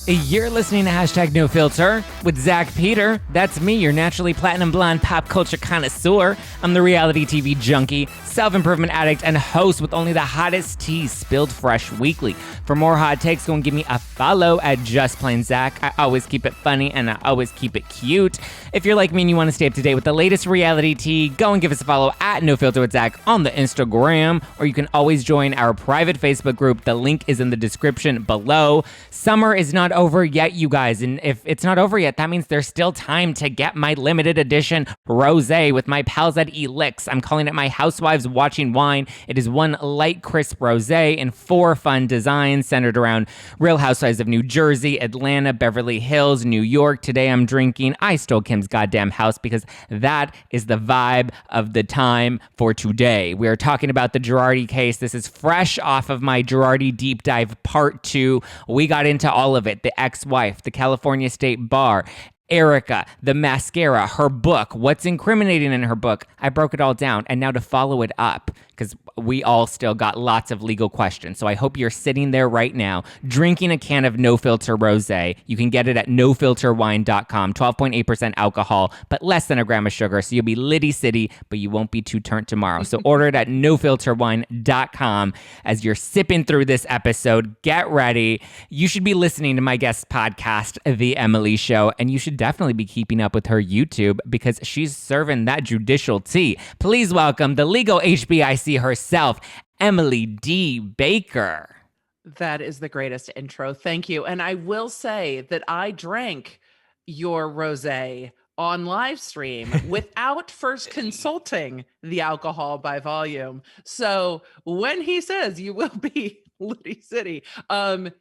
You're listening to Hashtag No Filter with Zack Peter. That's me, your naturally platinum blonde pop culture connoisseur. I'm the reality TV junkie, self-improvement addict, and host with only the hottest tea spilled fresh weekly. For more hot takes, go and give me a follow at Just Plain Zack. I always keep it funny and I always keep it cute. If you're like me and you want to stay up to date with the latest reality tea, go and give us a follow at No Filter with Zack on the Instagram, or you can always join our private Facebook group. The link is in the description below. Summer is not over yet, you guys, and if it's not over yet, that means there's still time to get my limited edition rosé with my pals at Elix. I'm calling it my Housewives Watching Wine. It is one light, crisp rosé in 4 fun designs centered around Real Housewives of New Jersey, Atlanta, Beverly Hills, New York. Today I'm drinking I Stole Kim's Goddamn House because that is the vibe of the time for today. We are talking about the Girardi case. This is fresh off of my Girardi Deep Dive Part 2. We got into all of it. The ex-wife, the California State Bar, Erika, the mascara, her book, what's incriminating in her book. I broke it all down. And now to follow it up, because we all still got lots of legal questions. So I hope you're sitting there right now, drinking a can of No Filter Rosé. You can get it at nofilterwine.com, 12.8% alcohol, but less than a gram of sugar. So you'll be litty city, but you won't be too turnt tomorrow. So order it at nofilterwine.com as you're sipping through this episode. Get ready. You should be listening to my guest podcast, The Emily Show, and you should definitely be keeping up with her YouTube because she's serving that judicial tea. Please welcome the legal HBIC herself, Emily D. Baker. That is the greatest intro. Thank you. And I will say that I drank your rosé on live stream without first consulting the alcohol by volume. So when he says you will be Litty City,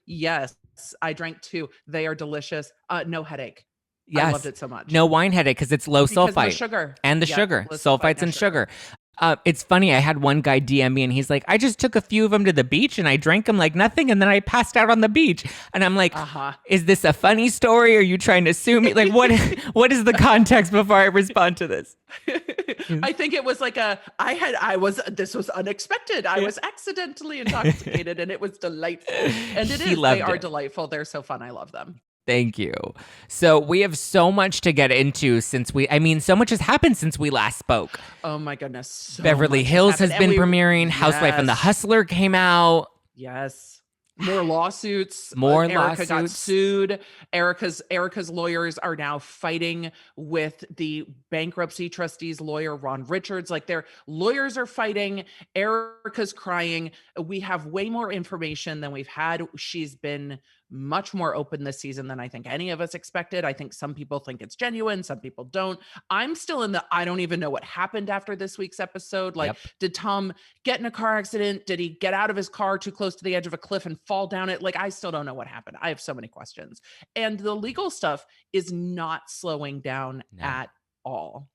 yes, I drank 2. They are delicious. No headache. Yes. I loved it so much. No wine headache because it's low sulfite. Because the sugar. And the sugar. Sulfites and sugar. It's funny. I had one guy DM me and he's like, I just took a few of them to the beach and I drank them like nothing. And then I passed out on the beach. And I'm like, Is this a funny story? Are you trying to sue me? Like, what is the context before I respond to this? I think it was like this was unexpected. I was accidentally intoxicated and it was delightful. And they are delightful. They're so fun. I love them. Thank you. So we have so much to get into so much has happened since we last spoke. Oh my goodness. Beverly Hills has been premiering. Housewife and the Hustler came out. Yes. More lawsuits. Erika got sued. Erika's lawyers are now fighting with the bankruptcy trustee's lawyer, Ron Richards. Like their lawyers are fighting. Erika's crying. We have way more information than we've had. She's been much more open this season than I think any of us expected. I think some people think it's genuine. Some people don't. I'm still in I don't even know what happened after this week's episode. Like, Did Tom get in a car accident? Did he get out of his car too close to the edge of a cliff and fall down it? Like, I still don't know what happened. I have so many questions. And the legal stuff is not slowing down at all.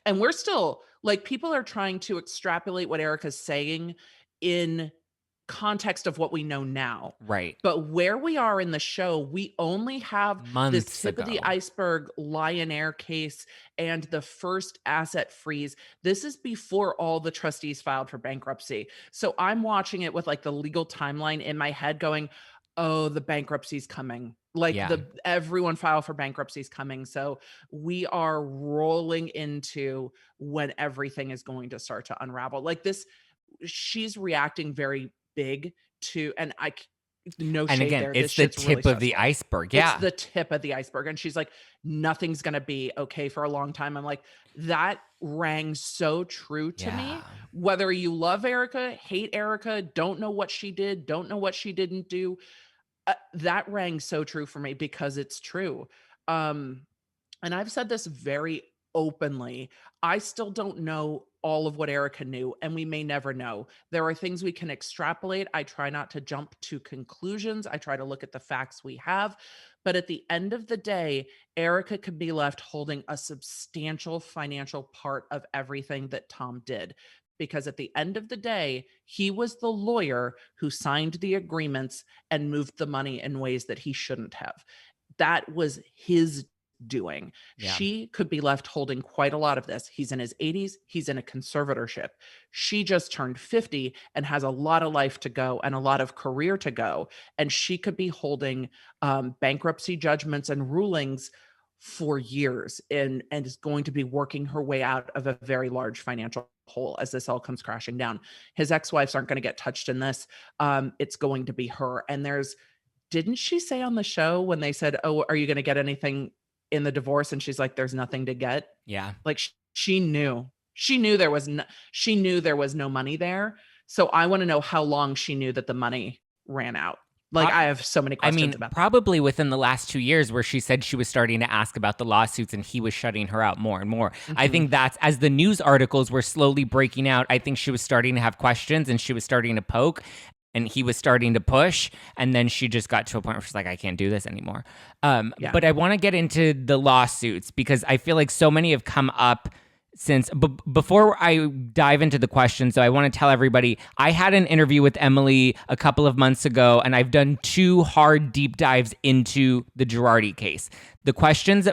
And we're still, like, people are trying to extrapolate what Erika's saying in context of what we know now. Right. But where we are in the show, we only have this tip of the iceberg Lionaire case and the first asset freeze. This is before all the trustees filed for bankruptcy. So I'm watching it with like the legal timeline in my head going, oh, the bankruptcy's coming. Everyone filed for bankruptcy's coming. So we are rolling into when everything is going to start to unravel. Like this, she's reacting very big to, and no shade and again, there. It's the tip really of the iceberg. Yeah. It's the tip of the iceberg. And she's like, nothing's going to be okay for a long time. I'm like, that rang so true to me. Whether you love Erika, hate Erika, don't know what she did, don't know what she didn't do. That rang so true for me because it's true. And I've said this very openly. I still don't know all of what Erika knew, and we may never know. There are things we can extrapolate. I try not to jump to conclusions. I try to look at the facts we have. But at the end of the day, Erika could be left holding a substantial financial part of everything that Tom did. Because at the end of the day, he was the lawyer who signed the agreements and moved the money in ways that he shouldn't have. That was his doing. Yeah. She could be left holding quite a lot of this. He's in his 80s, he's in a conservatorship. She just turned 50 and has a lot of life to go and a lot of career to go. And she could be holding bankruptcy judgments and rulings for years and is going to be working her way out of a very large financial hole as this all comes crashing down. His ex-wives aren't going to get touched in this. It's going to be her. And didn't she say on the show when they said, "Oh, are you going to get anything in the divorce?" And she's like, "There's nothing to get." Yeah. Like she knew she knew there was no money there. So I want to know how long she knew that the money ran out. Like I have so many questions about that. Probably within the last 2 years where she said she was starting to ask about the lawsuits and he was shutting her out more and more. I think that's as the news articles were slowly breaking out, I think she was starting to have questions and she was starting to poke and he was starting to push. And then she just got to a point where she's like, I can't do this anymore. But I want to get into the lawsuits because I feel like so many have come up since before I dive into the questions, so I want to tell everybody I had an interview with Emily a couple of months ago, and I've done 2 hard deep dives into the Girardi case. The questions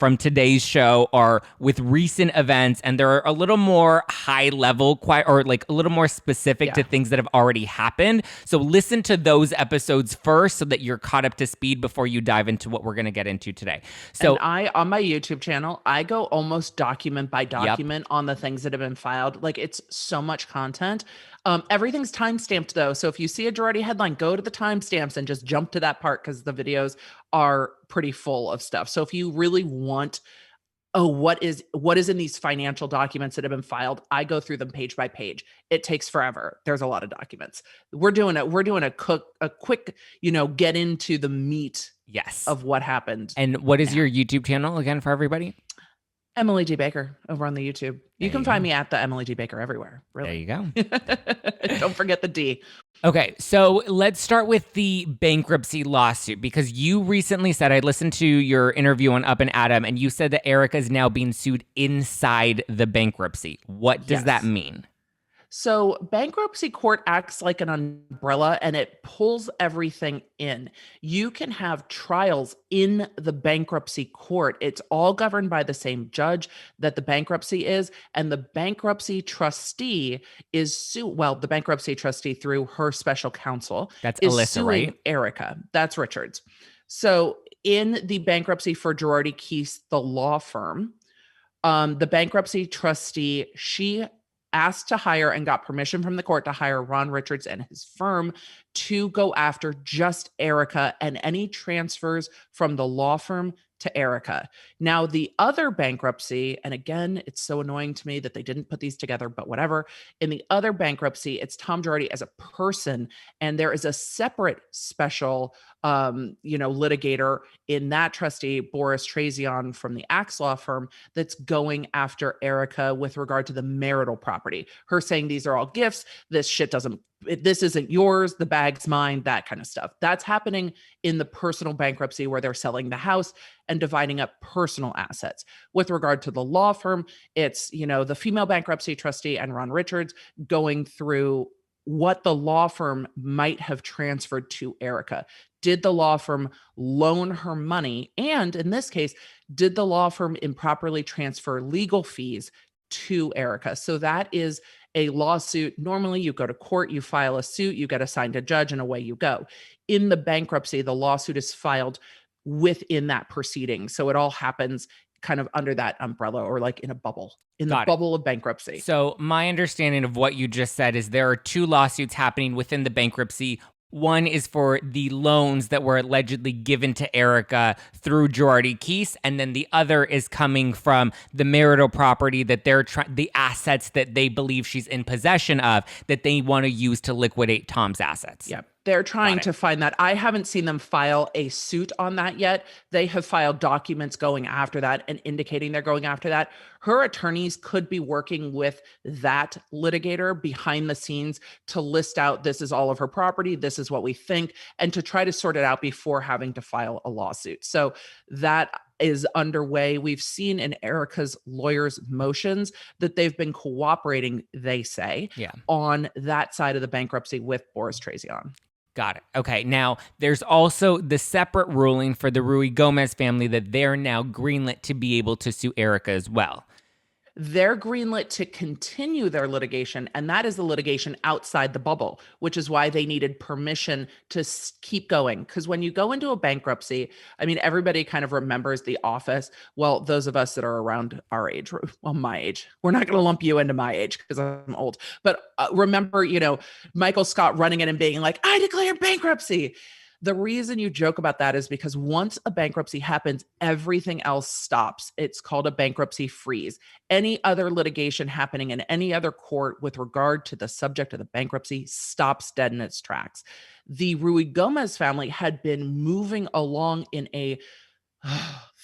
from today's show are with recent events, and they're a little more high level, or like a little more specific to things that have already happened. So listen to those episodes first so that you're caught up to speed before you dive into what we're going to get into today. So and on my YouTube channel, I go almost document by document on the things that have been filed. Like it's so much content. Everything's timestamped though. So if you see a Girardi headline, go to the timestamps and just jump to that part because the videos are pretty full of stuff. So if you really want, what is in these financial documents that have been filed, I go through them page by page. It takes forever. There's a lot of documents. We're doing a quick, get into the meat of what happened. And what is your YouTube channel again for everybody? Emily G. Baker over on the YouTube. You can find me at the Emily G. Baker everywhere. Really. There you go. Don't forget the D. Okay, so let's start with the bankruptcy lawsuit because you recently said, I listened to your interview on Up and Adam, and you said that Erika is now being sued inside the bankruptcy. What does that mean? So bankruptcy court acts like an umbrella and it pulls everything in. You can have trials in the bankruptcy court. It's all governed by the same judge that the bankruptcy is. And the bankruptcy trustee the bankruptcy trustee through her special counsel is Alyssa, suing right? Erika. That's Richards. So in the bankruptcy for Girardi Keese, the law firm, the bankruptcy trustee, she asked to hire and got permission from the court to hire Ron Richards and his firm to go after just Erika and any transfers from the law firm to Erika. Now, the other bankruptcy, and again, it's so annoying to me that they didn't put these together, but whatever. In the other bankruptcy, it's Tom Girardi as a person, and there is a separate special, litigator in that trustee, Boris Trazian from the Axe Law firm, that's going after Erika with regard to the marital property. Her saying these are all gifts. This isn't yours. The bag's mine, that kind of stuff. That's happening in the personal bankruptcy where they're selling the house and dividing up personal assets. With regard to the law firm, it's, the female bankruptcy trustee and Ron Richards going through what the law firm might have transferred to Erika. Did the law firm loan her money? And in this case, did the law firm improperly transfer legal fees to Erika? So that is a lawsuit. Normally you go to court, you file a suit, you get assigned a judge, and away you go. In the bankruptcy, the lawsuit is filed within that proceeding. So it all happens kind of under that umbrella or like in a bubble, bubble of bankruptcy. So my understanding of what you just said is there are 2 lawsuits happening within the bankruptcy. One is for the loans that were allegedly given to Erika through Girardi Keese, and then the other is coming from the marital property that the assets that they believe she's in possession of that they want to use to liquidate Tom's assets. Yep. They're trying to find that. I haven't seen them file a suit on that yet. They have filed documents going after that and indicating they're going after that. Her attorneys could be working with that litigator behind the scenes to list out, this is all of her property, this is what we think, and to try to sort it out before having to file a lawsuit. So that is underway. We've seen in Erika's lawyers' motions that they've been cooperating, they say, on that side of the bankruptcy with Boris Trazian. Got it. Okay. Now, there's also the separate ruling for the Rui Gomez family that they're now greenlit to be able to sue Erika as well. They're greenlit to continue their litigation, and that is the litigation outside the bubble, which is why they needed permission to keep going. Because when you go into a bankruptcy, I mean, everybody kind of remembers The Office. Well, those of us that are around our age, well, my age, we're not going to lump you into my age because I'm old, but remember, Michael Scott running in and being like, I declare bankruptcy. The reason you joke about that is because once a bankruptcy happens, everything else stops. It's called a bankruptcy freeze. Any other litigation happening in any other court with regard to the subject of the bankruptcy stops dead in its tracks. The Ruigomez family had been moving along in a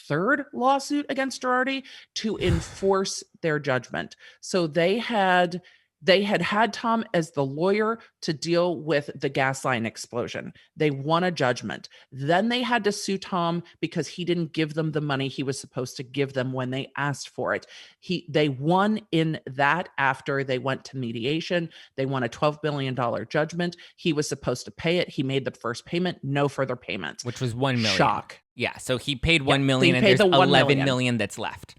third lawsuit against Girardi to enforce their judgment. So they had Tom as the lawyer to deal with the gas line explosion. They won a judgment. Then they had to sue Tom because he didn't give them the money he was supposed to give them when they asked for it. They won in that after they went to mediation. They won a $12 billion judgment. He was supposed to pay it. He made the first payment, no further payments. Which was $1 million. Shock. Yeah, so he paid $1 million and there's $11 million that's left.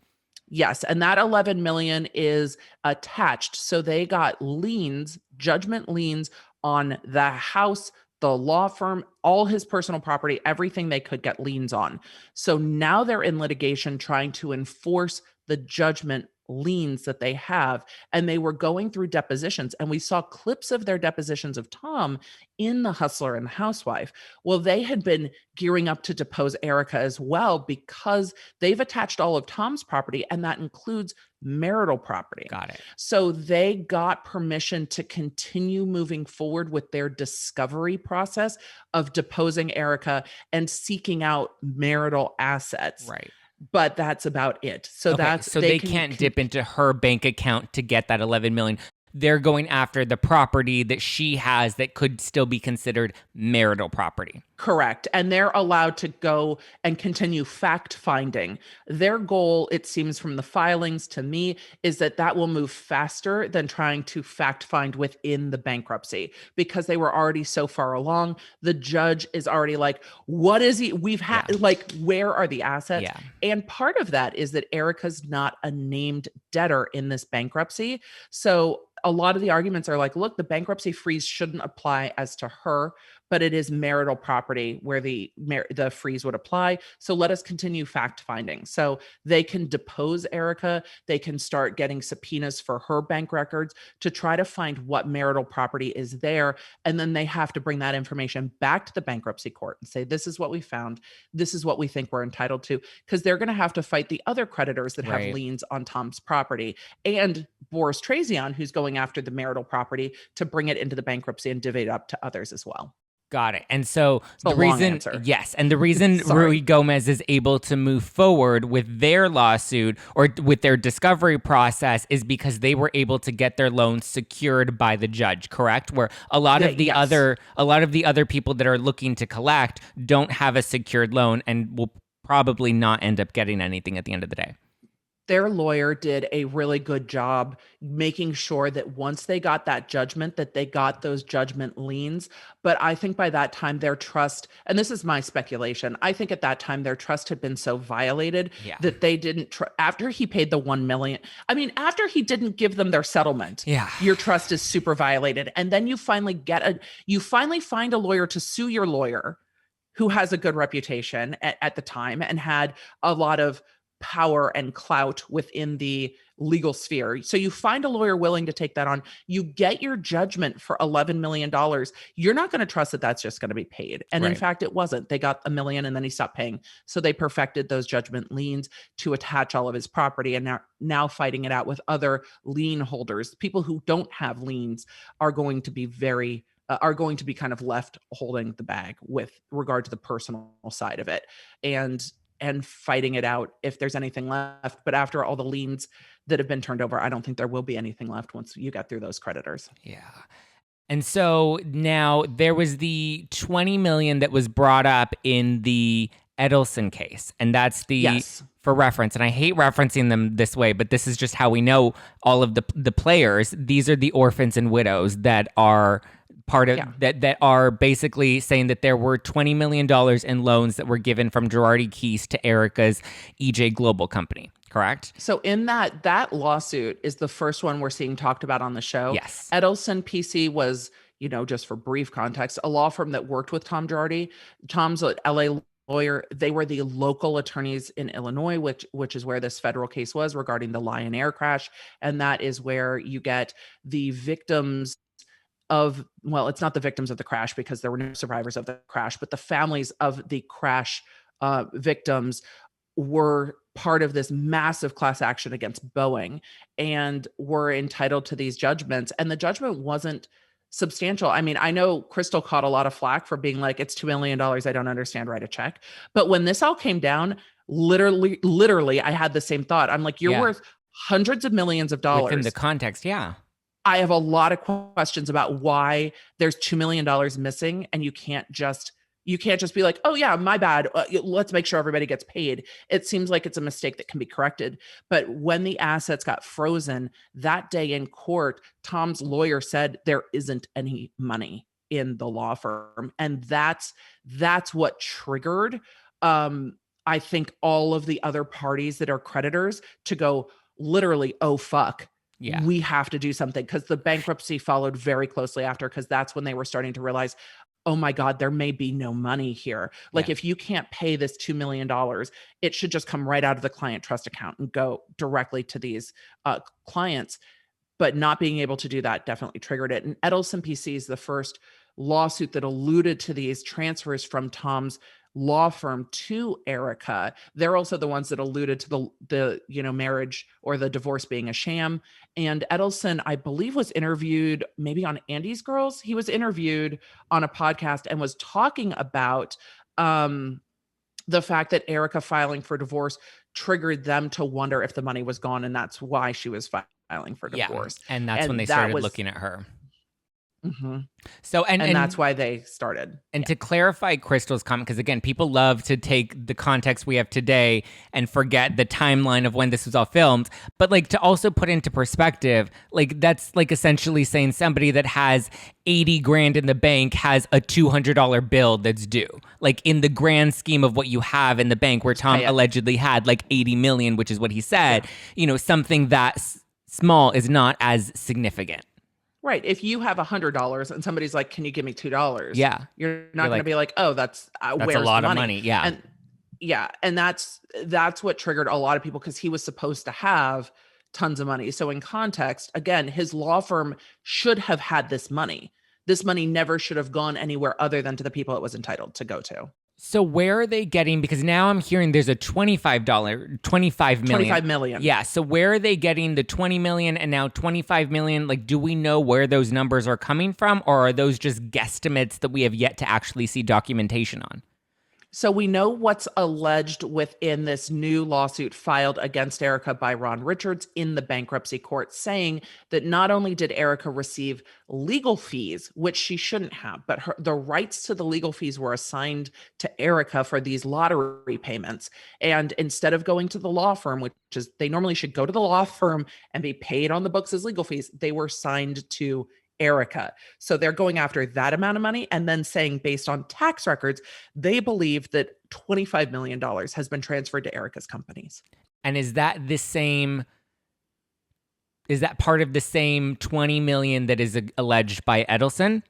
Yes, and that 11 million is attached. So they got liens, judgment liens on the house, the law firm, all his personal property, everything they could get liens on. So now they're in litigation trying to enforce the judgment liens that they have. And they were going through depositions, and we saw clips of their depositions of Tom in The Hustler and the Housewife. Well, they had been gearing up to depose Erika as well because they've attached all of Tom's property, and that includes marital property. Got it. So they got permission to continue moving forward with their discovery process of deposing Erika and seeking out marital assets. Right. But that's about it. So they can't dip into her bank account to get that 11 million. They're going after the property that she has that could still be considered marital property. Correct. And they're allowed to go and continue fact finding. Their goal, it seems from the filings to me, is that will move faster than trying to fact find within the bankruptcy because they were already so far along. The judge is already like, what is he? Where are the assets? Yeah. And part of that is that Erika's not a named debtor in this bankruptcy. So a lot of the arguments are like, look, the bankruptcy freeze shouldn't apply as to her, but it is marital property where the freeze would apply. So let us continue fact finding. So they can depose Erika. They can start getting subpoenas for her bank records to try to find what marital property is there. And then they have to bring that information back to the bankruptcy court and say, this is what we found. This is what we think we're entitled to. Because they're going to have to fight the other creditors that have liens on Tom's property and Boris Trazian, who's going after the marital property to bring it into the bankruptcy and divvy it up to others as well. Got it. And so the reason, yes, and the reason Rui Gomez is able to move forward with their lawsuit or with their discovery process is because they were able to get their loans secured by the judge, correct? Where a lot of the other people that are looking to collect don't have a secured loan and will probably not end up getting anything at the end of the day. Their lawyer did a really good job making sure that once they got that judgment, that they got those judgment liens. But I think by that time, their trust, and this is my speculation, I think at that time, their trust had been so violated that they didn't, after he paid the $1 million, after he didn't give them their settlement, your trust is super violated. And then you finally find a lawyer to sue your lawyer who has a good reputation at the time and had a lot of power and clout within the legal sphere. So you find a lawyer willing to take that on. You get your judgment for $11 million. You're not going to trust that that's just going to be paid. And in fact, it wasn't. They got $1 million and then he stopped paying. So they perfected those judgment liens to attach all of his property and now fighting it out with other lien holders. People who don't have liens are going to be kind of left holding the bag with regard to the personal side of it. And fighting it out if there's anything left. But after all the liens that have been turned over, I don't think there will be anything left once you get through those creditors. Yeah. And so now there was the $20 million that was brought up in the Edelson case. And that's for reference, and I hate referencing them this way, but this is just how we know all of the players. These are the orphans and widows that are part of Yeah. that are basically saying that there were $20 million in loans that were given from Girardi Keys to Erika's EJ Global company, correct? So in that lawsuit is the first one we're seeing talked about on the show. Yes. Edelson PC was, just for brief context, a law firm that worked with Tom Girardi. Tom's an LA lawyer. They were the local attorneys in Illinois, which is where this federal case was regarding the Lion Air crash. And that is where you get the victims of, well, it's not the victims of the crash because there were no survivors of the crash, but the families of the crash victims were part of this massive class action against Boeing and were entitled to these judgments. And the judgment wasn't substantial. I mean, I know Crystal caught a lot of flack for being like, it's $2 million. I don't understand, write a check. But when this all came down, literally, I had the same thought. I'm like, you're worth hundreds of millions of dollars. Within the context, yeah. I have a lot of questions about why there's $2 million missing and you can't just be like, oh yeah, my bad. Let's make sure everybody gets paid. It seems like it's a mistake that can be corrected. But when the assets got frozen that day in court, Tom's lawyer said there isn't any money in the law firm. And that's what triggered, I think, all of the other parties that are creditors to go literally, oh, fuck. Yeah. We have to do something, because the bankruptcy followed very closely after, because that's when they were starting to realize, oh my God, there may be no money here. Like if you can't pay this $2 million, it should just come right out of the client trust account and go directly to these clients. But not being able to do that definitely triggered it. And Edelson PC is the first lawsuit that alluded to these transfers from Tom's law firm to Erika. They're also the ones that alluded to the marriage or the divorce being a sham. And Edelson, I believe, was interviewed maybe on Andy's Girls. He was interviewed on a podcast and was talking about the fact that Erika filing for divorce triggered them to wonder if the money was gone, and that's why she was filing for divorce. And that's when they started looking at her. Mm-hmm. So and that's why they started. And to clarify Crystal's comment, because again, people love to take the context we have today and forget the timeline of when this was all filmed. But like to also put into perspective, like that's like essentially saying somebody that has 80 grand in the bank has a $200 bill that's due. Like in the grand scheme of what you have in the bank, where Tom allegedly had like 80 million, which is what he said, something that small is not as significant. Right. If you have $100 and somebody's like, can you give me $2? Yeah. You're not going to be like, oh, that's where's a lot the of money. Yeah. And that's what triggered a lot of people, because he was supposed to have tons of money. So in context, again, his law firm should have had this money. This money never should have gone anywhere other than to the people it was entitled to go to. So where are they getting, because now I'm hearing there's a $25 million. 25 million. Yeah. So where are they getting the 20 million and now 25 million? Like, do we know where those numbers are coming from, or are those just guesstimates that we have yet to actually see documentation on? So we know what's alleged within this new lawsuit filed against Erika by Ron Richards in the bankruptcy court, saying that not only did Erika receive legal fees, which she shouldn't have, but the rights to the legal fees were assigned to Erika for these lottery payments. And instead of going to the law firm, which is they normally should go to the law firm and be paid on the books as legal fees, they were signed to Erika. So they're going after that amount of money and then saying, based on tax records, they believe that $25 million has been transferred to Erika's companies. And is that part of the same 20 million that is alleged by Edelson?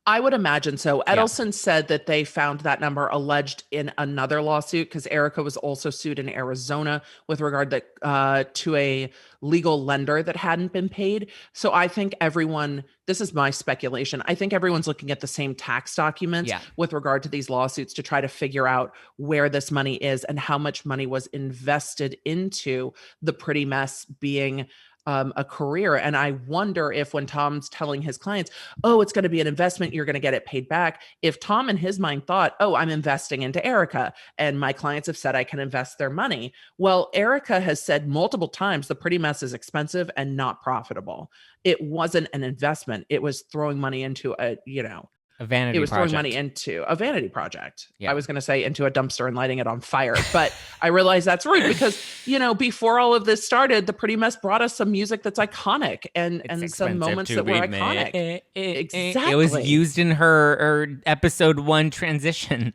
I would imagine so. Edelson said that they found that number alleged in another lawsuit, because Erika was also sued in Arizona with regard to a legal lender that hadn't been paid. So I think this is my speculation, I think everyone's looking at the same tax documents with regard to these lawsuits to try to figure out where this money is and how much money was invested into the Pretty Mess being a career. And I wonder if when Tom's telling his clients, oh, it's going to be an investment, you're going to get it paid back, if Tom in his mind thought, oh, I'm investing into Erika and my clients have said I can invest their money. Well, Erika has said multiple times the Pretty Mess is expensive and not profitable. It wasn't an investment. It was throwing money into A vanity It was project. throwing money into a vanity project. Yeah. I was going to say into a dumpster and lighting it on fire, but I realized that's rude because, before all of this started, The Pretty Mess brought us some music that's iconic and some moments that were iconic. Exactly. It was used in her episode 1 transition.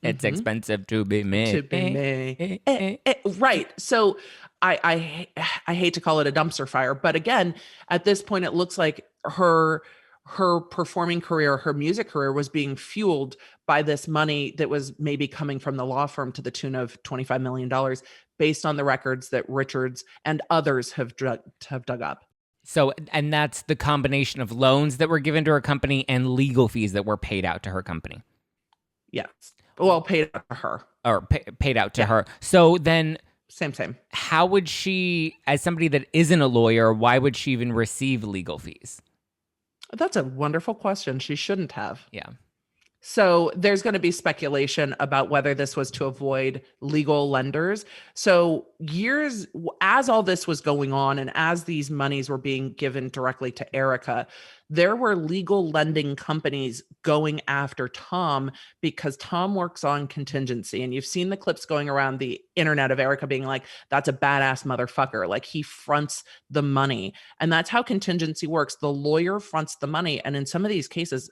It's expensive to be me. To be me. Right. So I hate to call it a dumpster fire, but again, at this point, it looks like her performing career, her music career was being fueled by this money that was maybe coming from the law firm to the tune of $25 million based on the records that Richards and others have dug up. So, and that's the combination of loans that were given to her company and legal fees that were paid out to her company. Yes. Well, paid out to her. Or paid out to her. So then... Same. How would she, as somebody that isn't a lawyer, why would she even receive legal fees? That's a wonderful question. She shouldn't have. Yeah. So there's going to be speculation about whether this was to avoid legal lenders. So as all this was going on and as these monies were being given directly to Erika, there were legal lending companies going after Tom because Tom works on contingency. And you've seen the clips going around the internet of Erika being like, that's a badass motherfucker. Like he fronts the money. And that's how contingency works. The lawyer fronts the money. And in some of these cases,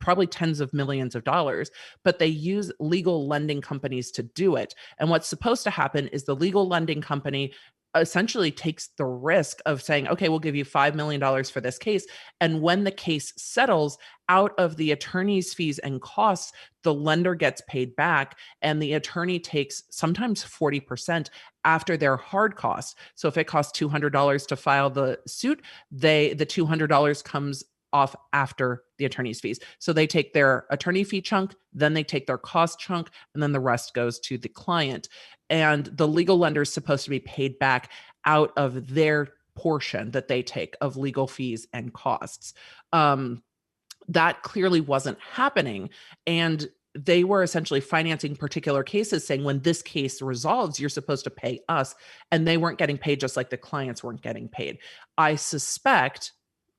probably tens of millions of dollars, but they use legal lending companies to do it. And what's supposed to happen is the legal lending company essentially takes the risk of saying, okay, we'll give you $5 million for this case. And when the case settles, out of the attorney's fees and costs, the lender gets paid back and the attorney takes sometimes 40% after their hard costs. So if it costs $200 to file the suit, the $200 comes off after the attorney's fees. So they take their attorney fee chunk, then they take their cost chunk, and then the rest goes to the client. And the legal lender is supposed to be paid back out of their portion that they take of legal fees and costs. That clearly wasn't happening. And they were essentially financing particular cases saying, when this case resolves, you're supposed to pay us. And they weren't getting paid, just like the clients weren't getting paid. I suspect,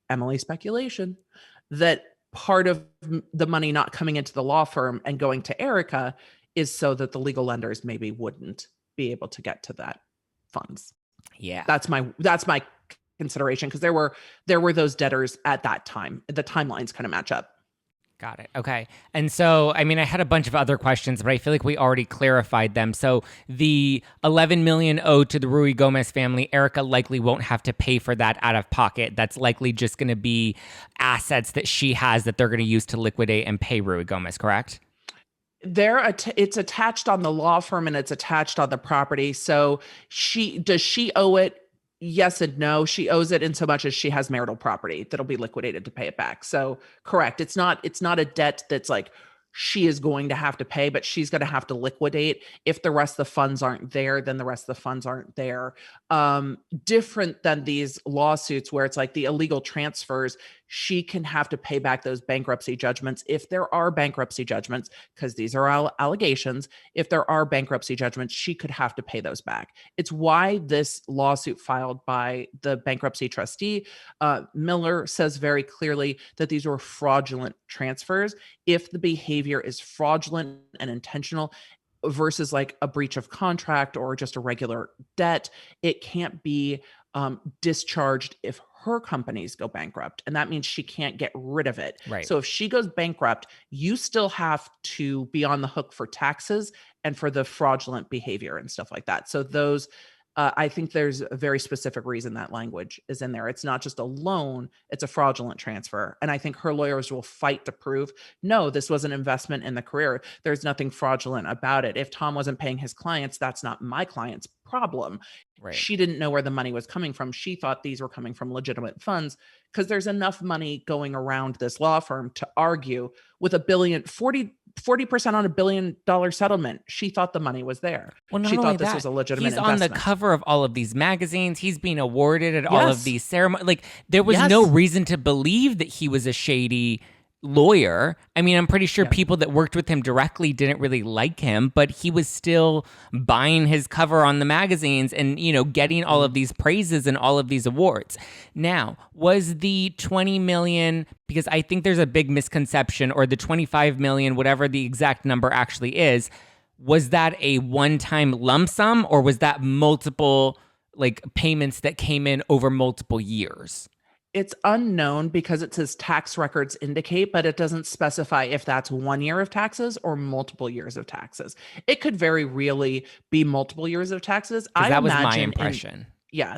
Emily speculation, that part of the money not coming into the law firm and going to Erika is so that the legal lenders maybe wouldn't be able to get to that funds. Yeah. That's my consideration, because there were those debtors at that time. The timelines kind of match up. Got it. Okay. And so, I mean, I had a bunch of other questions, but I feel like we already clarified them. So the $11 million owed to the Rui Gomez family, Erika likely won't have to pay for that out of pocket. That's likely just going to be assets that she has that they're going to use to liquidate and pay Rui Gomez, correct? It's attached on the law firm and it's attached on the property. So does she owe it? Yes and no. She owes it in so much as she has marital property that'll be liquidated to pay it back. So correct. It's not a debt that's like she is going to have to pay, but she's going to have to liquidate. If the rest of the funds aren't there, then the rest of the funds aren't there. Different than these lawsuits where it's like the illegal transfers, she can have to pay back those bankruptcy judgments if there are bankruptcy judgments, because these are allegations. If there are bankruptcy judgments, she could have to pay those back. It's why this lawsuit filed by the bankruptcy trustee, Miller, says very clearly that these were fraudulent transfers. If the behavior is fraudulent and intentional versus like a breach of contract or just a regular debt, it can't be discharged if her companies go bankrupt. And that means she can't get rid of it. Right. So if she goes bankrupt, you still have to be on the hook for taxes and for the fraudulent behavior and stuff like that. So those, I think there's a very specific reason that language is in there. It's not just a loan, it's a fraudulent transfer. And I think her lawyers will fight to prove, no, this was an investment in the career. There's nothing fraudulent about it. If Tom wasn't paying his clients, that's not my client's problem. Right. She didn't know where the money was coming from. She thought these were coming from legitimate funds, because there's enough money going around this law firm to argue with 40% on $1 billion settlement. She thought the money was there. Well, She thought this was a legitimate He's investment. on the cover of all of these magazines. He's being awarded at all of Yes. these ceremonies. Like, there was Yes. no reason to believe that he was a shady lawyer. I mean, I'm pretty sure Yeah. people that worked with him directly didn't really like him, but he was still buying his cover on the magazines and, getting all of these praises and all of these awards. Now, was the 20 million, because I think there's a big misconception, or the 25 million, whatever the exact number actually is, was that a one-time lump sum, or was that multiple like payments that came in over multiple years? It's unknown because it says tax records indicate, but it doesn't specify if that's 1 year of taxes or multiple years of taxes. It could very really be multiple years of taxes. Because I that was my imagine impression. yeah,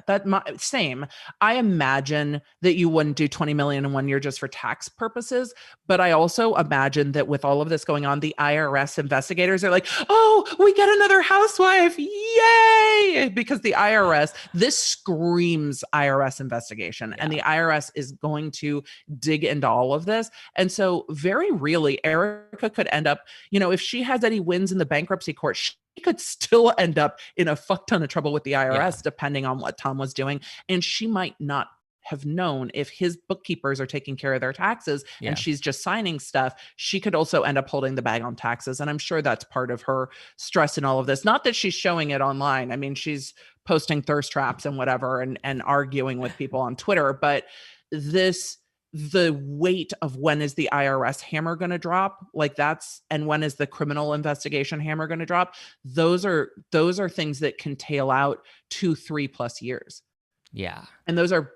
same. I imagine that you wouldn't do 20 million in 1 year just for tax purposes, but I also imagine that with all of this going on, the IRS investigators are like, "Oh, we get another housewife. Yay!" Because the IRS, this screams IRS investigation, and the IRS is going to dig into all of this. And so very really Erika could end up, if she has any wins in the bankruptcy court, she could still end up in a fuck ton of trouble with the IRS, depending on what Tom was doing. And she might not have known if his bookkeepers are taking care of their taxes and she's just signing stuff. She could also end up holding the bag on taxes. And I'm sure that's part of her stress in all of this. Not that she's showing it online. I mean, she's posting thirst traps and whatever and arguing with people on Twitter. But the weight of when is the IRS hammer going to drop, and when is the criminal investigation hammer going to drop, those are things that can tail out 2-3+ years. And those are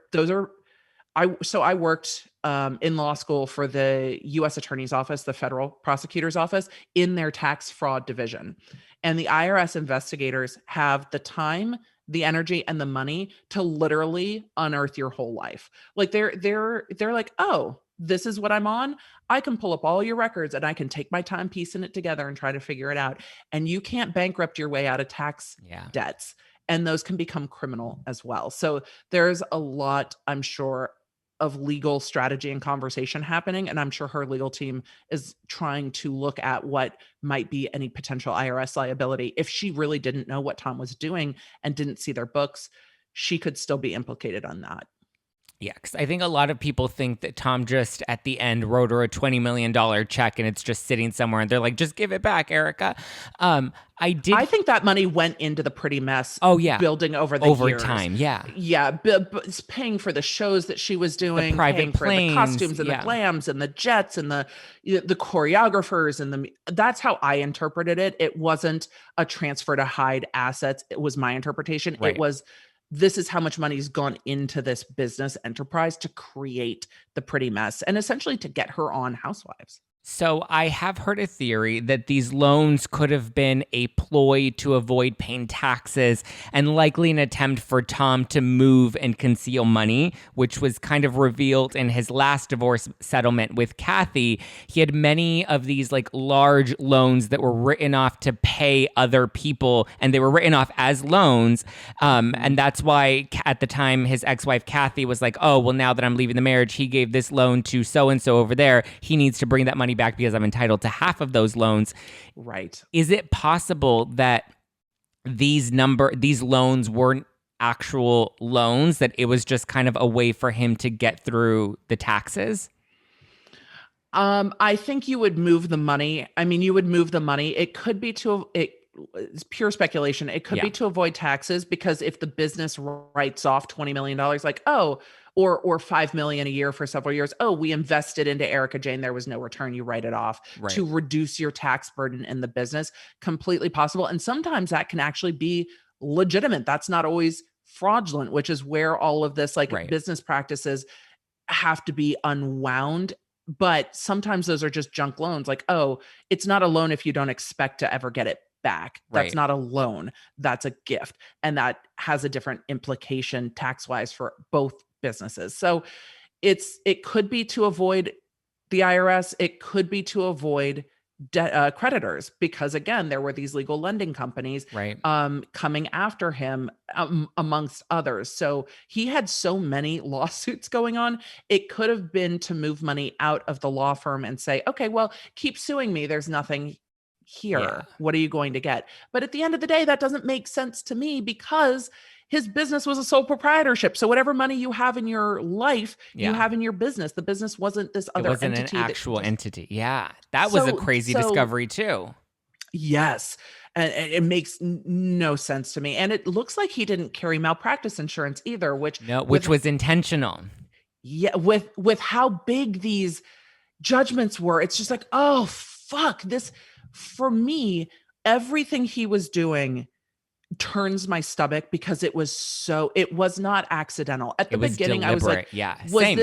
I worked in law school for the U.S. Attorney's Office, the federal prosecutor's office, in their tax fraud division. And the IRS investigators have the time, the energy, and the money to literally unearth your whole life. Like they're like, "Oh, this is what I'm on. I can pull up all your records and I can take my time piecing it together and try to figure it out." And you can't bankrupt your way out of tax debts. And those can become criminal as well. So there's a lot, I'm sure, of legal strategy and conversation happening. And I'm sure her legal team is trying to look at what might be any potential IRS liability. If she really didn't know what Tom was doing and didn't see their books, she could still be implicated on that. Yeah, because I think a lot of people think that Tom just at the end wrote her a $20 million check and it's just sitting somewhere and they're like, just give it back, Erika. I think that money went into the Pretty Mess. Building over years. Time. Yeah. Yeah. But it's paying for the shows that she was doing, the private planes, for the costumes and the glams and the jets and the choreographers that's how I interpreted it. It wasn't a transfer to hide assets. It was my interpretation. Right. It was, this is how much money's gone into this business enterprise to create the Pretty Mess and essentially to get her on Housewives. So I have heard a theory that these loans could have been a ploy to avoid paying taxes and likely an attempt for Tom to move and conceal money, which was kind of revealed in his last divorce settlement with Kathy. He had many of these like large loans that were written off to pay other people, and they were written off as loans. And that's why at the time his ex-wife Kathy was like, "Oh, well, now that I'm leaving the marriage, he gave this loan to so-and-so over there. He needs to bring that money back because I'm entitled to half of those loans." Right. Is it possible that these loans weren't actual loans, that it was just kind of a way for him to get through the taxes? I think you would move the money. I mean, you would move the money. It could be it's pure speculation. It could be to avoid taxes, because if the business writes off $20 million, like, oh, or $5 million a year for several years, oh, we invested into Erika Jayne, there was no return, you write it off to reduce your tax burden in the business. Completely possible. And sometimes that can actually be legitimate. That's not always fraudulent, which is where all of this business practices have to be unwound. But sometimes those are just junk loans. Like, oh, it's not a loan if you don't expect to ever get it back. That's not a loan. That's a gift. And that has a different implication tax-wise for both businesses. So it could be to avoid the IRS. It could be to avoid creditors, because again, there were these legal lending companies coming after him, amongst others. So he had so many lawsuits going on. It could have been to move money out of the law firm and say, okay, well, keep suing me. There's nothing here. What are you going to get? But at the end of the day, that doesn't make sense to me, because his business was a sole proprietorship. So whatever money you have in your life, you have in your business. The business wasn't this other wasn't entity. an actual entity. Yeah. That was a crazy discovery too. Yes. And it makes no sense to me. And it looks like he didn't carry malpractice insurance either, which was intentional. Yeah, with how big these judgments were, it's just like, oh fuck, this, for me, everything he was doing turns my stomach because it was not accidental. At the beginning, I was like, was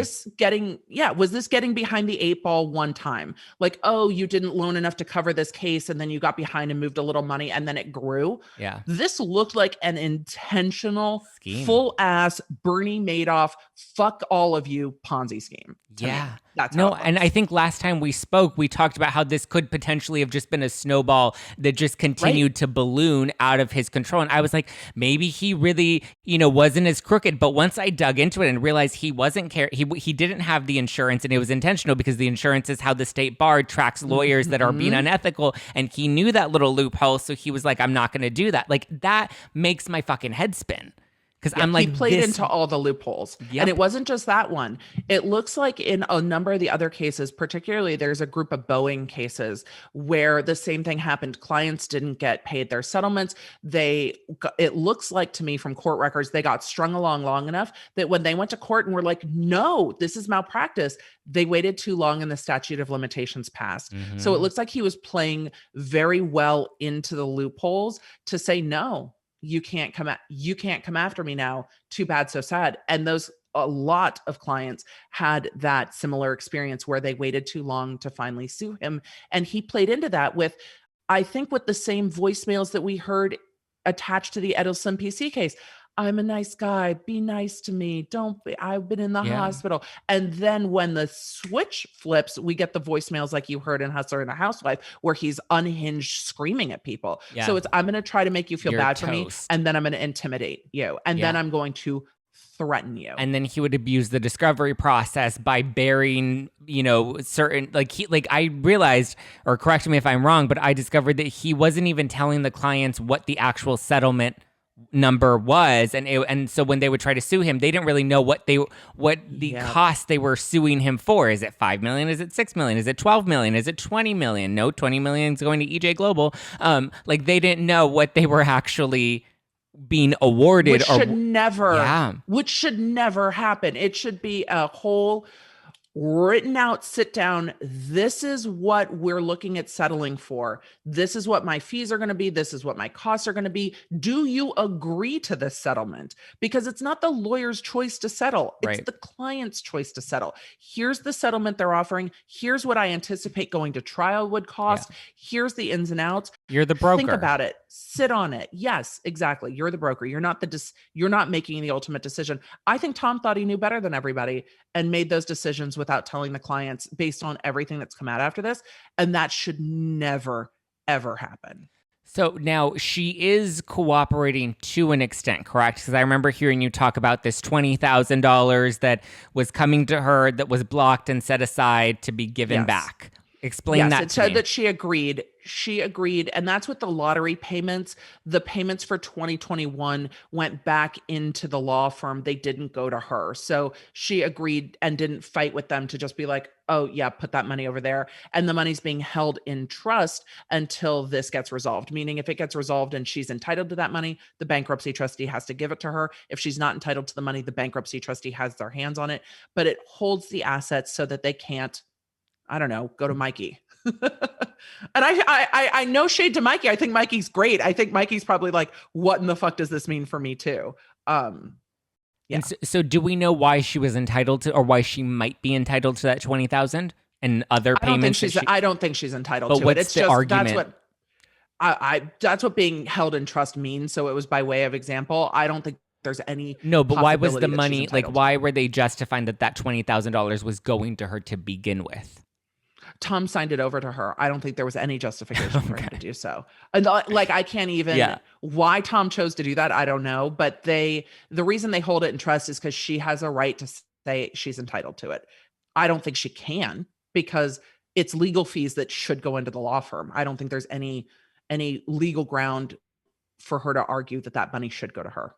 this getting behind the 8 ball one time? Like, oh, you didn't loan enough to cover this case and then you got behind and moved a little money and then it grew. Yeah. This looked like an intentional scheme. Full ass Bernie Madoff, fuck all of you Ponzi scheme. Yeah. Me. That's and I think last time we spoke, we talked about how this could potentially have just been a snowball that just continued to balloon out of his control. And I was like, maybe he really, wasn't as crooked. But once I dug into it and realized he wasn't he didn't have the insurance, and it was intentional because the insurance is how the state bar tracks lawyers that are being unethical. And he knew that little loophole. So he was like, I'm not going to do that. Like, that makes my fucking head spin. Because I'm like, he played into all the loopholes. Yep. And it wasn't just that one. It looks like in a number of the other cases, particularly there's a group of Boeing cases where the same thing happened. Clients didn't get paid their settlements. It looks like to me from court records, they got strung along long enough that when they went to court and were like, no, this is malpractice, they waited too long and the statute of limitations passed. Mm-hmm. So it looks like he was playing very well into the loopholes to say, no, you can't come after me now. Too bad, so sad. And a lot of clients had that similar experience where they waited too long to finally sue him. And he played into that with the same voicemails that we heard attached to the Edelson PC case. I'm a nice guy. Be nice to me. I've been in the hospital. And then when the switch flips, we get the voicemails like you heard in Hustler and a Housewife, where he's unhinged screaming at people. Yeah. So I'm going to try to make you feel bad for me. And then I'm going to intimidate you. And then I'm going to threaten you. And then he would abuse the discovery process by burying, certain, I realized, or correct me if I'm wrong, but I discovered that he wasn't even telling the clients what the actual settlement number was, and so when they would try to sue him, they didn't really know what the cost they were suing him for. Is it 5 million? Is it 6 million? Is it 12 million? Is it 20 million? No, 20 million is going to EJ Global. They didn't know what they were actually being awarded. Which should never happen. It should be a whole written out, sit down. This is what we're looking at settling for. This is what my fees are going to be. This is what my costs are going to be. Do you agree to this settlement? Because it's not the lawyer's choice to settle. It's the client's choice to settle. Here's the settlement they're offering. Here's what I anticipate going to trial would cost. Yeah. Here's the ins and outs. You're the broker. Think about it. Sit on it. Yes, exactly. You're the broker. You're not you're not making the ultimate decision. I think Tom thought he knew better than everybody and made those decisions without telling the clients based on everything that's come out after this. And that should never, ever happen. So now she is cooperating to an extent, correct? Because I remember hearing you talk about this $20,000 that was coming to her that was blocked and set aside to be given back. Explain that to me. It said that she agreed. And that's what the lottery payments, the payments for 2021 went back into the law firm. They didn't go to her. So she agreed and didn't fight with them to just be like, oh yeah, put that money over there. And the money's being held in trust until this gets resolved. Meaning if it gets resolved and she's entitled to that money, the bankruptcy trustee has to give it to her. If she's not entitled to the money, the bankruptcy trustee has their hands on it, but it holds the assets so that they can't, I don't know, go to Mikey. And I know shade to Mikey. I think Mikey's great. I think Mikey's probably like, what in the fuck does this mean for me too? Yeah. And so do we know why she was entitled to, or why she might be entitled to that 20,000 and other payments? I don't think she's entitled to it. What's the argument? That's what being held in trust means. So it was by way of example. I don't think there's any. No, but why was the money, why were they justifying that $20,000 was going to her to begin with? Tom signed it over to her. I don't think there was any justification for him to do so. And I can't even, why Tom chose to do that, I don't know. But the reason they hold it in trust is because she has a right to say she's entitled to it. I don't think she can, because it's legal fees that should go into the law firm. I don't think there's any legal ground for her to argue that money should go to her.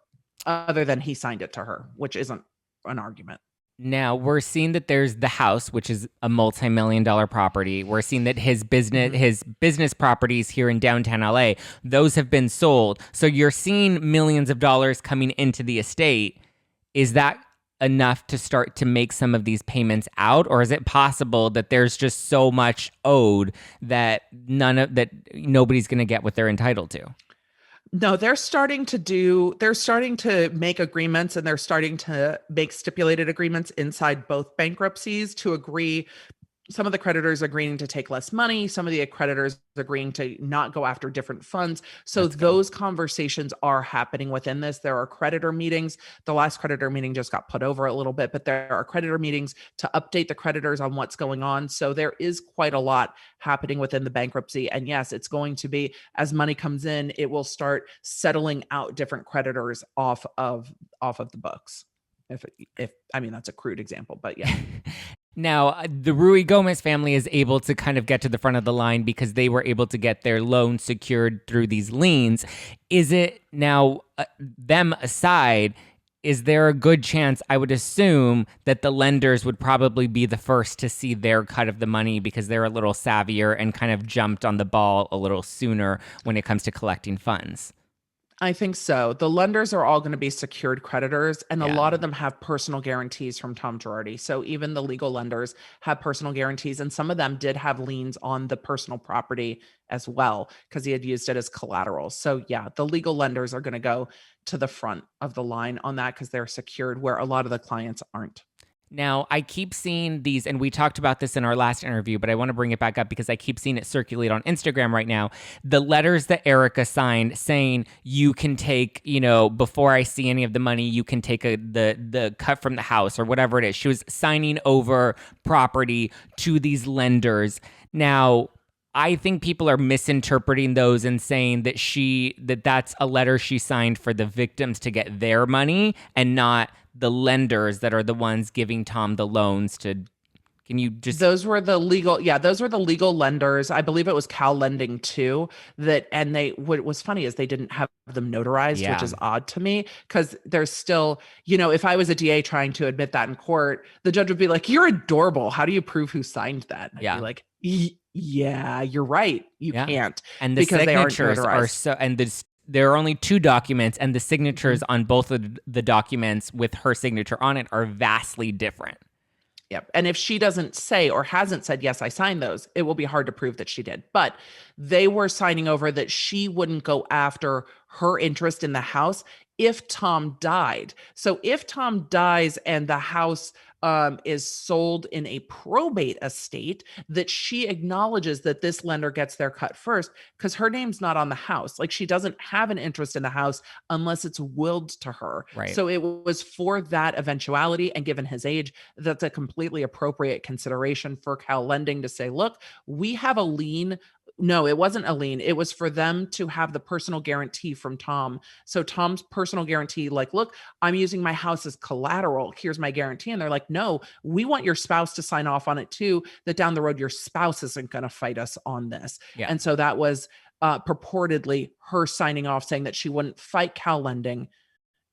other than he signed it to her, which isn't an argument. Now we're seeing that there's the house, which is a multi-million-dollar property. We're seeing that his business properties here in downtown LA, those have been sold. So you're seeing millions of dollars coming into the estate. Is that enough to start to make some of these payments out, or is it possible that there's just so much owed that nobody's going to get what they're entitled to? No, they're starting to make agreements, and they're starting to make stipulated agreements inside both bankruptcies to agree. Some of the creditors agreeing to take less money, some of the creditors agreeing to not go after different funds. So those conversations are happening within this. There are creditor meetings. The last creditor meeting just got put over a little bit, but there are creditor meetings to update the creditors on what's going on. So there is quite a lot happening within the bankruptcy. And yes, it's going to be, as money comes in, it will start settling out different creditors off of the books. If I mean, that's a crude example, but yeah. Now, the Rui Gomez family is able to kind of get to the front of the line because they were able to get their loan secured through these liens. Is it now, them aside, is there a good chance, I would assume, that the lenders would probably be the first to see their cut of the money because they're a little savvier and kind of jumped on the ball a little sooner when it comes to collecting funds? I think so. The lenders are all going to be secured creditors, and a lot of them have personal guarantees from Tom Girardi. So even the legal lenders have personal guarantees, and some of them did have liens on the personal property as well because he had used it as collateral. So yeah, the legal lenders are going to go to the front of the line on that because they're secured, where a lot of the clients aren't. Now, I keep seeing these, and we talked about this in our last interview, but I want to bring it back up because I keep seeing it circulate on Instagram right now. The letters that Erika signed saying you can take, before I see any of the money, you can take the cut from the house or whatever it is. She was signing over property to these lenders. Now, I think people are misinterpreting those and saying that that's a letter she signed for the victims to get their money and not the lenders that are the ones giving Tom the loans to. Can you just? Those were the legal lenders. I believe it was Cal Lending too. What was funny is they didn't have them notarized, which is odd to me because there's still, if I was a DA trying to admit that in court, the judge would be like, "You're adorable. How do you prove who signed that?" And I'd be like, "Yeah, you're right. You can't." And the because signatures are so, and there are only 2 documents, and the signatures on both of the documents with her signature on it are vastly different. Yep. And if she doesn't say or hasn't said, yes, I signed those, it will be hard to prove that she did. But they were signing over that she wouldn't go after her interest in the house if Tom died. So if Tom dies and the house is sold in a probate estate, that she acknowledges that this lender gets their cut first because her name's not on the house. Like, she doesn't have an interest in the house unless it's willed to her. Right. So it was for that eventuality, and given his age, that's a completely appropriate consideration for Cal Lending to say, look, we have a lien. No, it wasn't a lien. It was for them to have the personal guarantee from Tom. So Tom's personal guarantee, like, look, I'm using my house as collateral. Here's my guarantee. And they're like, no, we want your spouse to sign off on it too, that down the road, your spouse isn't going to fight us on this. Yeah. And so that was purportedly her signing off, saying that she wouldn't fight Cal Lending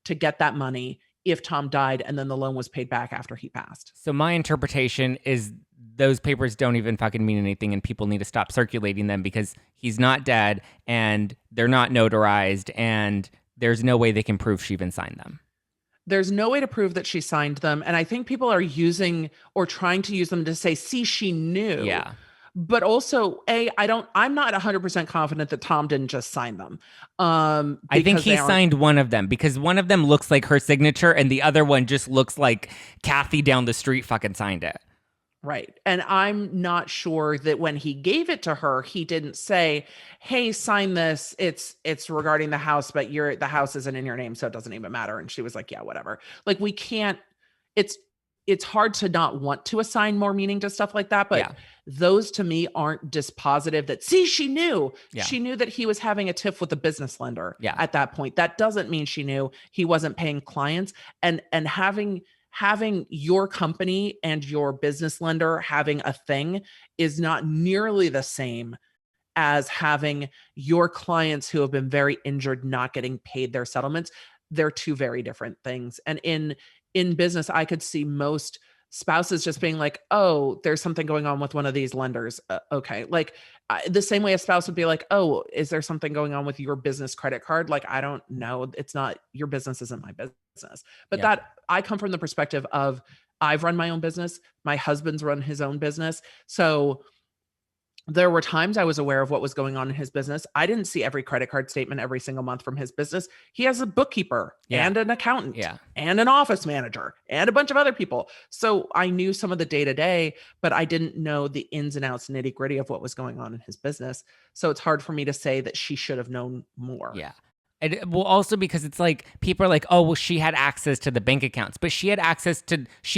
to get that money if Tom died and then the loan was paid back after he passed. So my interpretation is those papers don't even fucking mean anything, and people need to stop circulating them because he's not dead and they're not notarized, and there's no way they can prove she even signed them. There's no way to prove that she signed them. And I think people are using or trying to use them to say, see, she knew. Yeah. But also, I'm not 100% confident that Tom didn't just sign them. I think he signed one of them because one of them looks like her signature and the other one just looks like Kathy down the street fucking signed it. Right. And I'm not sure that when he gave it to her, he didn't say, hey, sign this. It's regarding the house, but the house isn't in your name, so it doesn't even matter. And she was like, yeah, whatever. Like, we can't, it's hard to not want to assign more meaning to stuff like that. But those to me aren't dispositive that, see, she knew. Yeah. She knew that he was having a tiff with a business lender at that point. That doesn't mean she knew he wasn't paying clients. And having your company and your business lender having a thing is not nearly the same as having your clients who have been very injured not getting paid their settlements. they're two very different things. And in business, I could see most spouses just being like, oh, there's something going on with one of these lenders. Okay. Like the same way a spouse would be like, oh, is there something going on with your business credit card? Like, I don't know. It's not, your business isn't my business. But Yeah. that I come from the perspective of I've run my own business. My husband's run his own business. So there were times I was aware of what was going on in his business. I didn't see every credit card statement every single month from his business. He has a bookkeeper Yeah. and an accountant Yeah. and an office manager and a bunch of other people. So I knew some of the day to day, but I didn't know the ins and outs, nitty gritty of what was going on in his business. So it's hard for me to say that she should have known more. Yeah. And well, also because it's like people are like, oh, well, she had access to the bank accounts, but she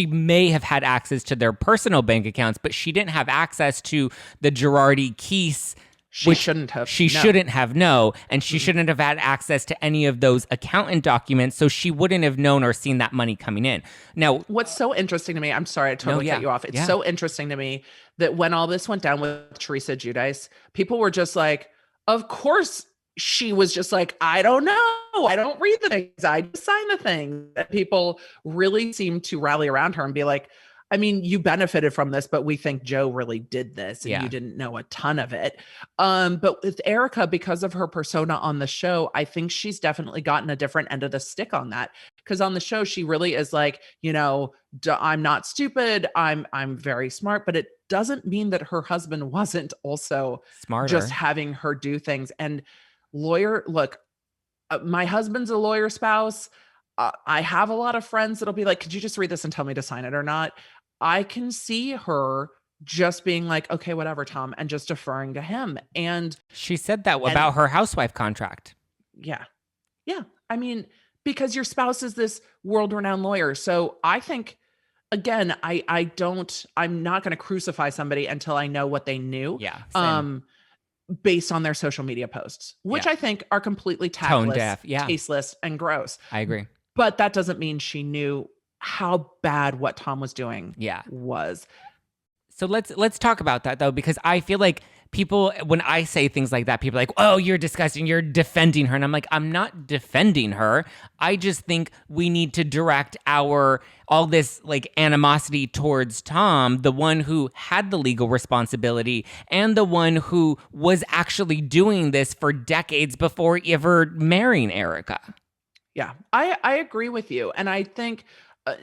may have had access to their personal bank accounts, but she didn't have access to the Girardi keys. She shouldn't have. She shouldn't have, and she shouldn't have had access to any of those accountant documents, so she wouldn't have known or seen that money coming in. Now, what's so interesting to me, I'm sorry, I totally cut you off. It's so interesting to me that when all this went down with Teresa Giudice, people were just like, of course she was just like, I don't know. I don't read the things. I just sign the thing. That people really seemed to rally around her and be like, I mean, you benefited from this, but we think Joe really did this and you didn't know a ton of it. But with Erika, because of her persona on the show, I think she's definitely gotten a different end of the stick on that. Because on the show, she really is like, I'm not stupid. I'm very smart, but it doesn't mean that her husband wasn't also smarter, just having her do things. And my husband's a lawyer spouse. I have a lot of friends that'll be like, could you just read this and tell me to sign it or not? I can see her just being like, okay, whatever, Tom, and just deferring to him. And she said that about her housewife contract. Yeah. Yeah. I mean, because your spouse is this world-renowned lawyer. So I think, again, I'm not going to crucify somebody until I know what they knew. Yeah. Same. Based on their social media posts, which I think are completely tone tactless, deaf, tasteless, and gross. I agree. But that doesn't mean she knew how bad what Tom was doing was. So let's talk about that, though, because I feel like people, when I say things like that, people are like, oh, you're disgusting, you're defending her. And I'm like, I'm not defending her. I just think we need to direct all this like animosity towards Tom, the one who had the legal responsibility and the one who was actually doing this for decades before ever marrying Erika. Yeah, I agree with you. And I think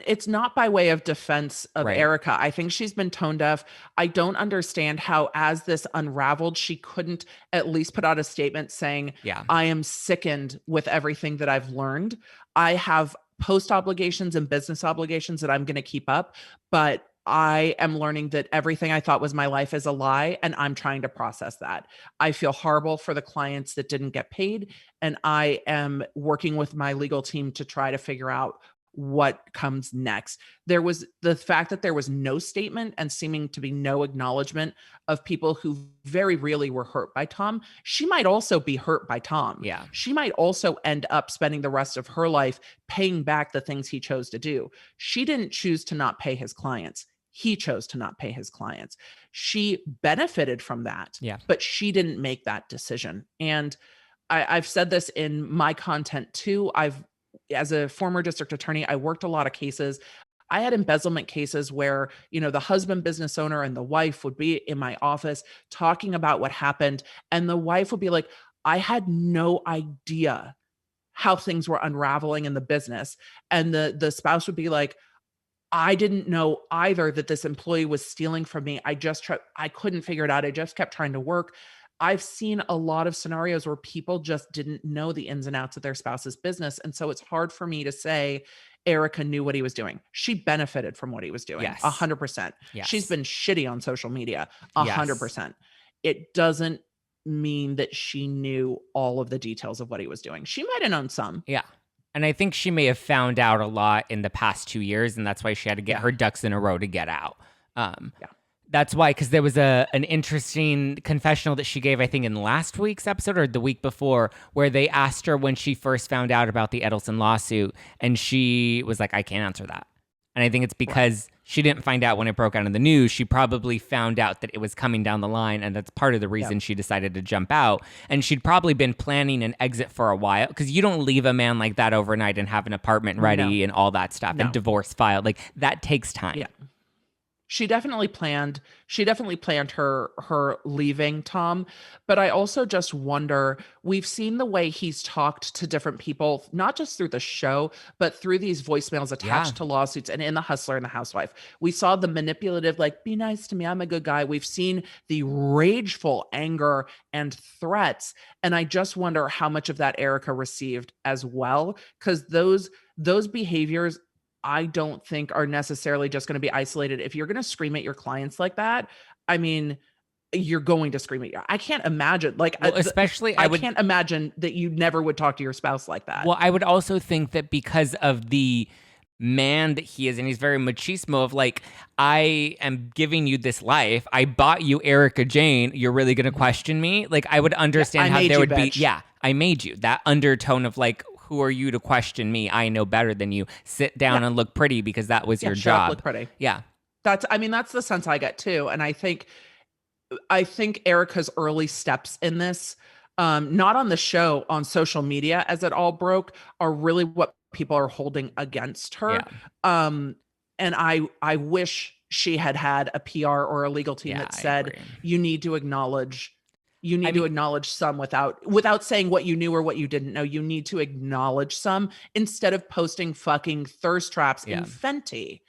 it's not by way of defense of Erika. I think she's been tone deaf. I don't understand how, as this unraveled, she couldn't at least put out a statement saying, I am sickened with everything that I've learned. I have post obligations and business obligations that I'm going to keep up, but I am learning that everything I thought was my life is a lie, and I'm trying to process that. I feel horrible for the clients that didn't get paid, and I am working with my legal team to try to figure out what comes next. There was the fact that there was no statement and seeming to be no acknowledgement of people who very really were hurt by Tom. She might also be hurt by Tom. Yeah. She might also end up spending the rest of her life paying back the things he chose to do. She didn't choose to not pay his clients. He chose to not pay his clients. She benefited from that, but she didn't make that decision. And I've said this in my content too. As a former district attorney, I worked a lot of cases. I had embezzlement cases where, the husband business owner and the wife would be in my office talking about what happened. And the wife would be like, I had no idea how things were unraveling in the business. And the spouse would be like, I didn't know either that this employee was stealing from me. I couldn't figure it out. I just kept trying to work. I've seen a lot of scenarios where people just didn't know the ins and outs of their spouse's business. And so it's hard for me to say Erika knew what he was doing. She benefited from what he was doing. 100%. Yes. She's been shitty on social media. 100%. It doesn't mean that she knew all of the details of what he was doing. She might have known some. Yeah. And I think she may have found out a lot in the past 2 years, and that's why she had to get her ducks in a row to get out. That's why, because there was an interesting confessional that she gave, I think, in last week's episode or the week before, where they asked her when she first found out about the Edelson lawsuit, and she was like, I can't answer that. And I think it's because she didn't find out when it broke out in the news. She probably found out that it was coming down the line, and that's part of the reason she decided to jump out. And she'd probably been planning an exit for a while, because you don't leave a man like that overnight and have an apartment ready and all that stuff and divorce filed. Like, that takes time. Yeah. She definitely planned her leaving Tom, but I also just wonder, we've seen the way he's talked to different people, not just through the show, but through these voicemails attached to lawsuits and in The Hustler and The Housewife. We saw the manipulative, like, be nice to me, I'm a good guy. We've seen the rageful anger and threats, and I just wonder how much of that Erika received as well, because those behaviors I don't think are necessarily just going to be isolated. If you're going to scream at your clients like that, I mean, you're going to scream at you. I can't imagine, like, especially I can't imagine that you never would talk to your spouse like that. Well, I would also think that because of the man that he is, and he's very machismo of, like, I am giving you this life. I bought you Erika Jayne. You're really going to question me? Like, I would understand how there would be, I made you. That undertone of, like, who are you to question me? I know better than you. Sit down and look pretty, because that was your job. Look pretty. Yeah. That's the sense I get too. And I think Erika's early steps in this, not on the show, on social media as it all broke, are really what people are holding against her. Yeah. And I wish she had a PR or a legal team that said, you need to acknowledge some without saying what you knew or what you didn't know. You need to acknowledge some instead of posting fucking thirst traps in Fenty.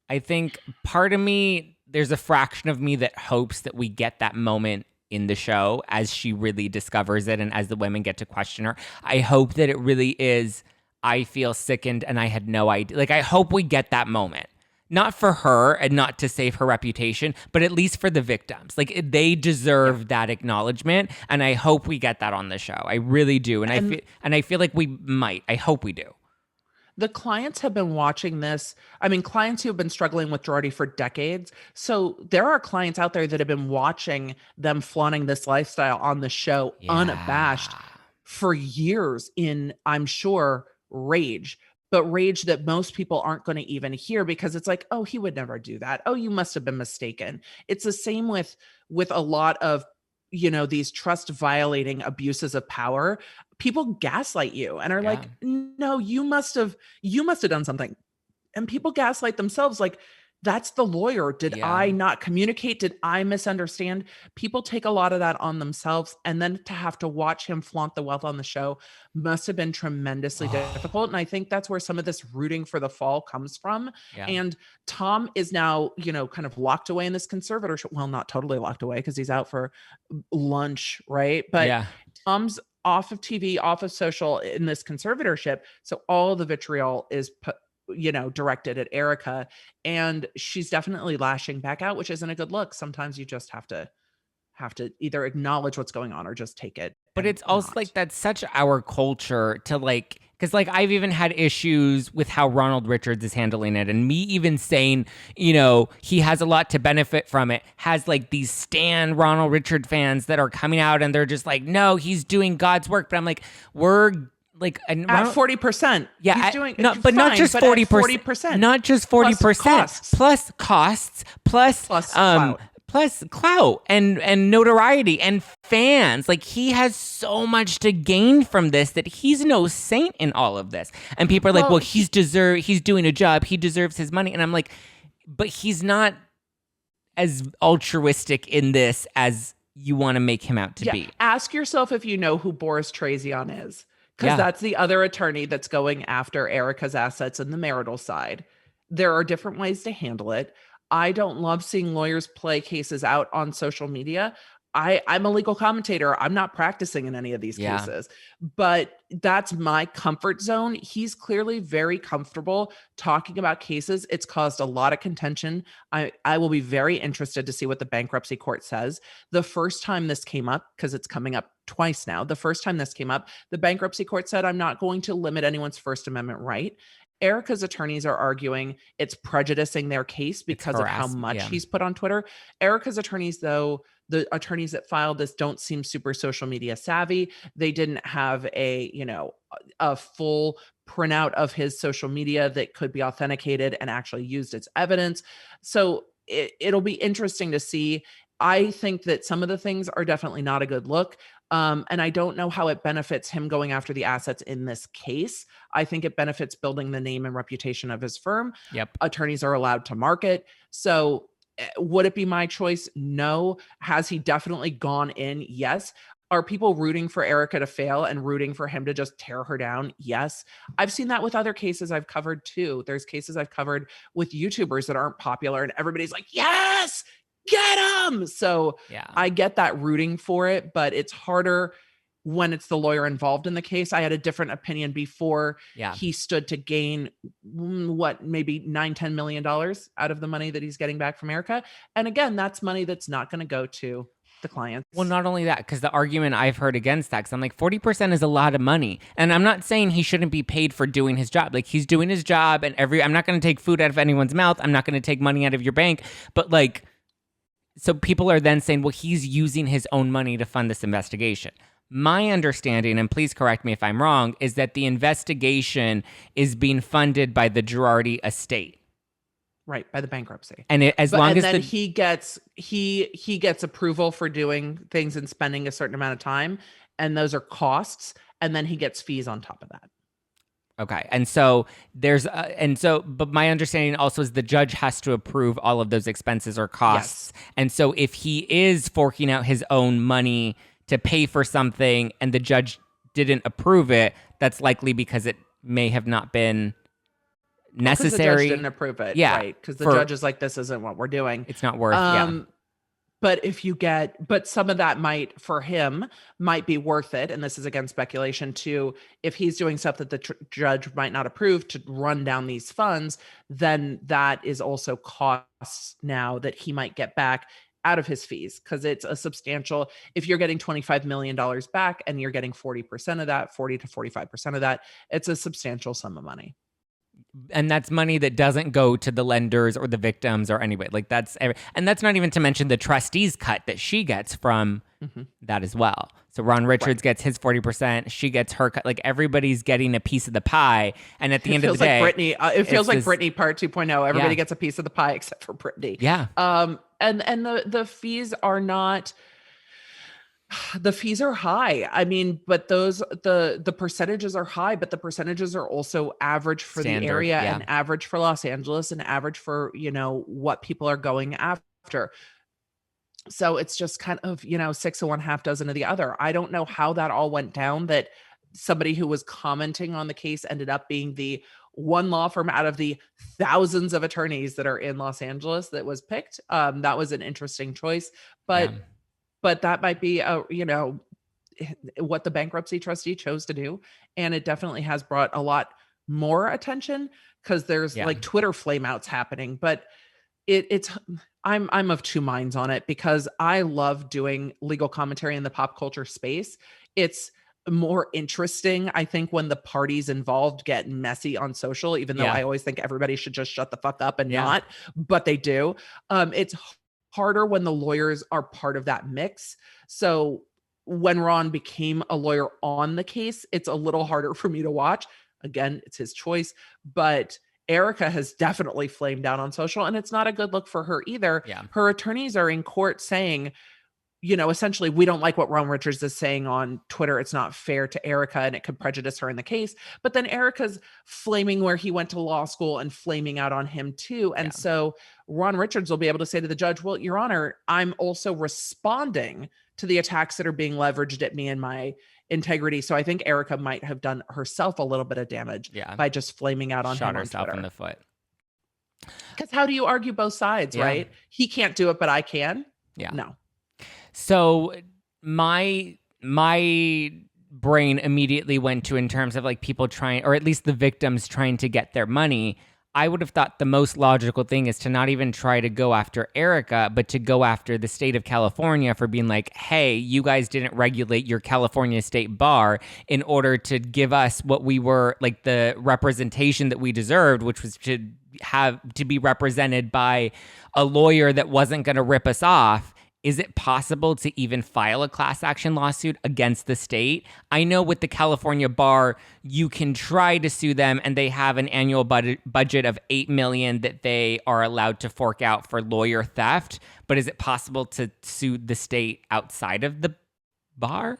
I think part of me, there's a fraction of me that hopes that we get that moment in the show as she really discovers it and as the women get to question her. I hope that it really is, I feel sickened and I had no idea. Like, I hope we get that moment. Not for her and not to save her reputation, but at least for the victims. Like, they deserve that acknowledgement, and I hope we get that on the show. I really do, and I feel like we might. I hope we do. The clients have been watching this. I mean, clients who have been struggling with Girardi for decades. So there are clients out there that have been watching them flaunting this lifestyle on the show unabashed for years in, I'm sure, rage. But rage that most people aren't going to even hear, because it's like, oh, he would never do that. Oh, you must have been mistaken. It's the same with a lot of, these trust violating abuses of power. People gaslight you and are like, no, you must have done something. And people gaslight themselves, like, that's the lawyer. Did I not communicate? Did I misunderstand? People take a lot of that on themselves. And then to have to watch him flaunt the wealth on the show must have been tremendously difficult. And I think that's where some of this rooting for the fall comes from. Yeah. And Tom is now, kind of locked away in this conservatorship. Well, not totally locked away, because he's out for lunch, right? But Tom's off of TV, off of social in this conservatorship. So all the vitriol is directed at Erika, and she's definitely lashing back out, which isn't a good look. Sometimes you just have to either acknowledge what's going on or just take it. But it's also like, that's such our culture to, like, because, like, I've even had issues with how Ronald Richards is handling it, and me even saying, he has a lot to benefit from it, has, like, these stan Ronald Richard fans that are coming out and they're just like, no, he's doing God's work. But I'm like, we're like at 40%. Yeah, he's doing, no, but not just 40%. Not just 40%. Plus costs. Plus clout. Plus clout and notoriety and fans. Like, he has so much to gain from this that he's no saint in all of this. And people are like, well, he's doing a job. He deserves his money. And I'm like, but he's not as altruistic in this as you want to make him out to be. Ask yourself if you know who Boris Trazian is. Because that's the other attorney that's going after Erika's assets in the marital side. There are different ways to handle it. I don't love seeing lawyers play cases out on social media. I'm a legal commentator. I'm not practicing in any of these cases, but that's my comfort zone. He's clearly very comfortable talking about cases. It's caused a lot of contention. I will be very interested to see what the bankruptcy court says. The first time this came up, because it's coming up twice now, the first time this came up, the bankruptcy court said, I'm not going to limit anyone's First Amendment right. Erika's attorneys are arguing it's prejudicing their case because of how much he's put on Twitter. Erika's attorneys, though, the attorneys that filed this don't seem super social media savvy. They didn't have a full printout of his social media that could be authenticated and actually used as evidence. So it'll be interesting to see. I think that some of the things are definitely not a good look. And I don't know how it benefits him going after the assets in this case. I think it benefits building the name and reputation of his firm. Yep. Attorneys are allowed to market. So would it be my choice? No. Has he definitely gone in? Yes. Are people rooting for Erika to fail and rooting for him to just tear her down? Yes. I've seen that with other cases I've covered too. There's cases I've covered with YouTubers that aren't popular and everybody's like, yes, get him. So Yeah. I get that rooting for it, but it's harder when it's the lawyer involved in the case. I had a different opinion before he stood to gain maybe $9-10 million out of the money that he's getting back from Erika. And again, that's money that's not going to go to the clients. Well, not only that, because the argument I've heard against that, because I'm like, 40% is a lot of money. And I'm not saying he shouldn't be paid for doing his job. Like, he's doing his job, and I'm not going to take food out of anyone's mouth. I'm not going to take money out of your bank. But like, so people are then saying, well, he's using his own money to fund this investigation. My understanding, and please correct me if I'm wrong, is that the investigation is being funded by the Girardi estate. Right, by the bankruptcy. And he gets approval for doing things and spending a certain amount of time, and those are costs, and then he gets fees on top of that. Okay. And so but my understanding also is the judge has to approve all of those expenses or costs. Yes. And so if he is forking out his own money to pay for something and the judge didn't approve it, that's likely because it may have not been necessary. Because the judge didn't approve it. Yeah. Right. Because the judge is like, this isn't what we're doing. It's not worth But some of that for him might be worth it. And this is again speculation too. If he's doing stuff that the judge might not approve to run down these funds, then that is also costs now that he might get back out of his fees. Cause it's a substantial, if you're getting $25 million back and you're getting 40% of that, 40 to 45% of that, it's a substantial sum of money. And that's money that doesn't go to the lenders or the victims or anybody. Like and that's not even to mention the trustee's cut that she gets from that as well. So Ron Richards gets his 40%, she gets her cut. Like everybody's getting a piece of the pie. And at the end of the day, it feels like Britney part 2.0. Everybody gets a piece of the pie except for Britney. Yeah. And the fees are not. The fees are high. I mean, but the percentages are high, but the percentages are also average for the area and average for Los Angeles and average for, what people are going after. So it's just kind of, 6 of one, half dozen of the other. I don't know how that all went down, that somebody who was commenting on the case ended up being the one law firm out of the thousands of attorneys that are in Los Angeles that was picked. That was an interesting choice, but that might be, what the bankruptcy trustee chose to do. And it definitely has brought a lot more attention because there's like Twitter flameouts happening. But I'm of two minds on it because I love doing legal commentary in the pop culture space. It's more interesting, I think, when the parties involved get messy on social, even though I always think everybody should just shut the fuck up and not, but they do. It's harder when the lawyers are part of that mix. So when Ron became a lawyer on the case, it's a little harder for me to watch. Again, it's his choice, but Erika has definitely flamed out on social, and it's not a good look for her either. Yeah. Her attorneys are in court saying, essentially, we don't like what Ron Richards is saying on Twitter. It's not fair to Erika and it could prejudice her in the case. But then Erika's flaming where he went to law school and flaming out on him too. And so Ron Richards will be able to say to the judge, well, Your Honor, I'm also responding to the attacks that are being leveraged at me and my integrity. So I think Erika might have done herself a little bit of damage by just flaming out on him on Twitter. Shot herself in the foot. Because how do you argue both sides, right? He can't do it, but I can. Yeah. No. So my brain immediately went to, in terms of like people trying, or at least the victims trying to get their money, I would have thought the most logical thing is to not even try to go after Erika, but to go after the state of California for being like, hey, you guys didn't regulate your California state bar in order to give us what we were, like the representation that we deserved, which was to be represented by a lawyer that wasn't going to rip us off. is it possible to even file a class action lawsuit against the state? I know with the California bar, you can try to sue them, and they have an annual budget of $8 million that they are allowed to fork out for lawyer theft. But is it possible to sue the state outside of the bar?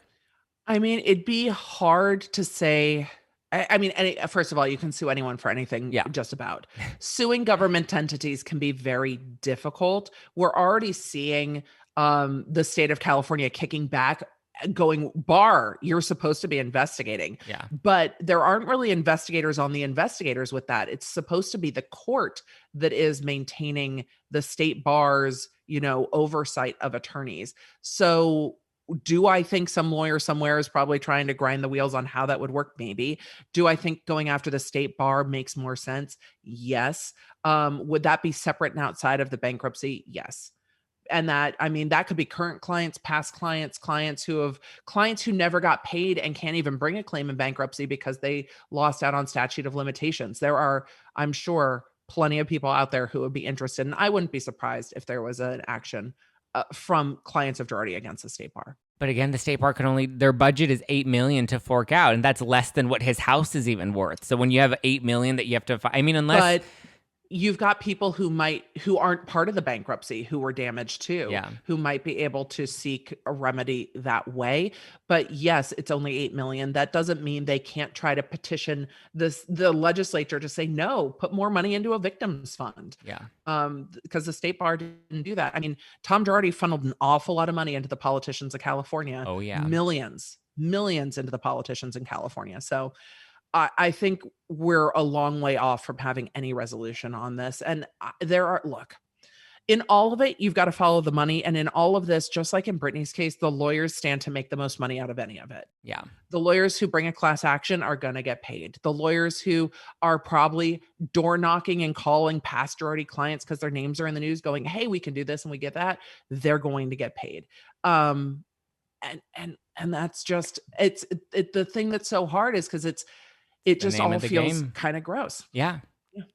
I mean, it'd be hard to say. I mean, first of all, you can sue anyone for anything, Yeah. just about. Suing government entities can be very difficult. We're already seeing the state of California kicking back, going, bar, you're supposed to be investigating. Yeah. But there aren't really investigators on the investigators with that. It's supposed to be the court that is maintaining the state bar's, oversight of attorneys. So do I think some lawyer somewhere is probably trying to grind the wheels on how that would work? Maybe. Do I think going after the state bar makes more sense? Yes. Would that be separate and outside of the bankruptcy? Yes. And that could be current clients, past clients, clients who never got paid and can't even bring a claim in bankruptcy because they lost out on statute of limitations. There are, I'm sure, plenty of people out there who would be interested. And I wouldn't be surprised if there was an action from clients of Girardi against the state bar. But again, the state bar their budget is $8 million to fork out, and that's less than what his house is even worth. So when you have $8 million that you have to, unless. But you've got people who aren't part of the bankruptcy who were damaged too, who might be able to seek a remedy that way. But yes, it's only $8 million. That doesn't mean they can't try to petition the legislature to say, no, put more money into a victims fund. Yeah. Because the state bar didn't do that. I mean, Tom Girardi funneled an awful lot of money into the politicians of California. Oh yeah. Millions into the politicians in California. So I think we're a long way off from having any resolution on this. And in all of it, you've got to follow the money. And in all of this, just like in Britney's case, the lawyers stand to make the most money out of any of it. Yeah. The lawyers who bring a class action are going to get paid. The lawyers who are probably door knocking and calling past Girardi clients because their names are in the news going, hey, we can do this and we get that, they're going to get paid. And that's just, the thing that's so hard is because it just all feels kind of gross. Yeah.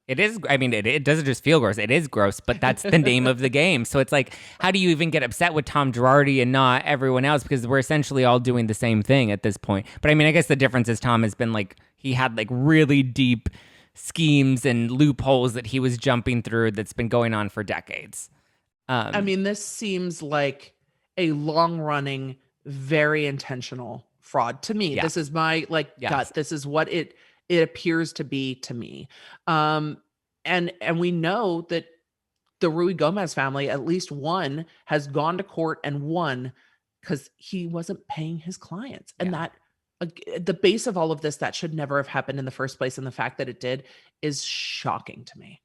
It is. I mean, it doesn't just feel gross. It is gross, but that's the name of the game. So it's like, how do you even get upset with Tom Girardi and not everyone else? Because we're essentially all doing the same thing at this point. But I mean, I guess the difference is Tom has been he had really deep schemes and loopholes that he was jumping through that's been going on for decades. This seems like a long-running, very intentional fraud to me. Yeah. This is my gut. This is what it appears to be to me. And we know that the Rui Gomez family, at least one, has gone to court and won because he wasn't paying his clients. And that the base of all of this, that should never have happened in the first place. And the fact that it did is shocking to me.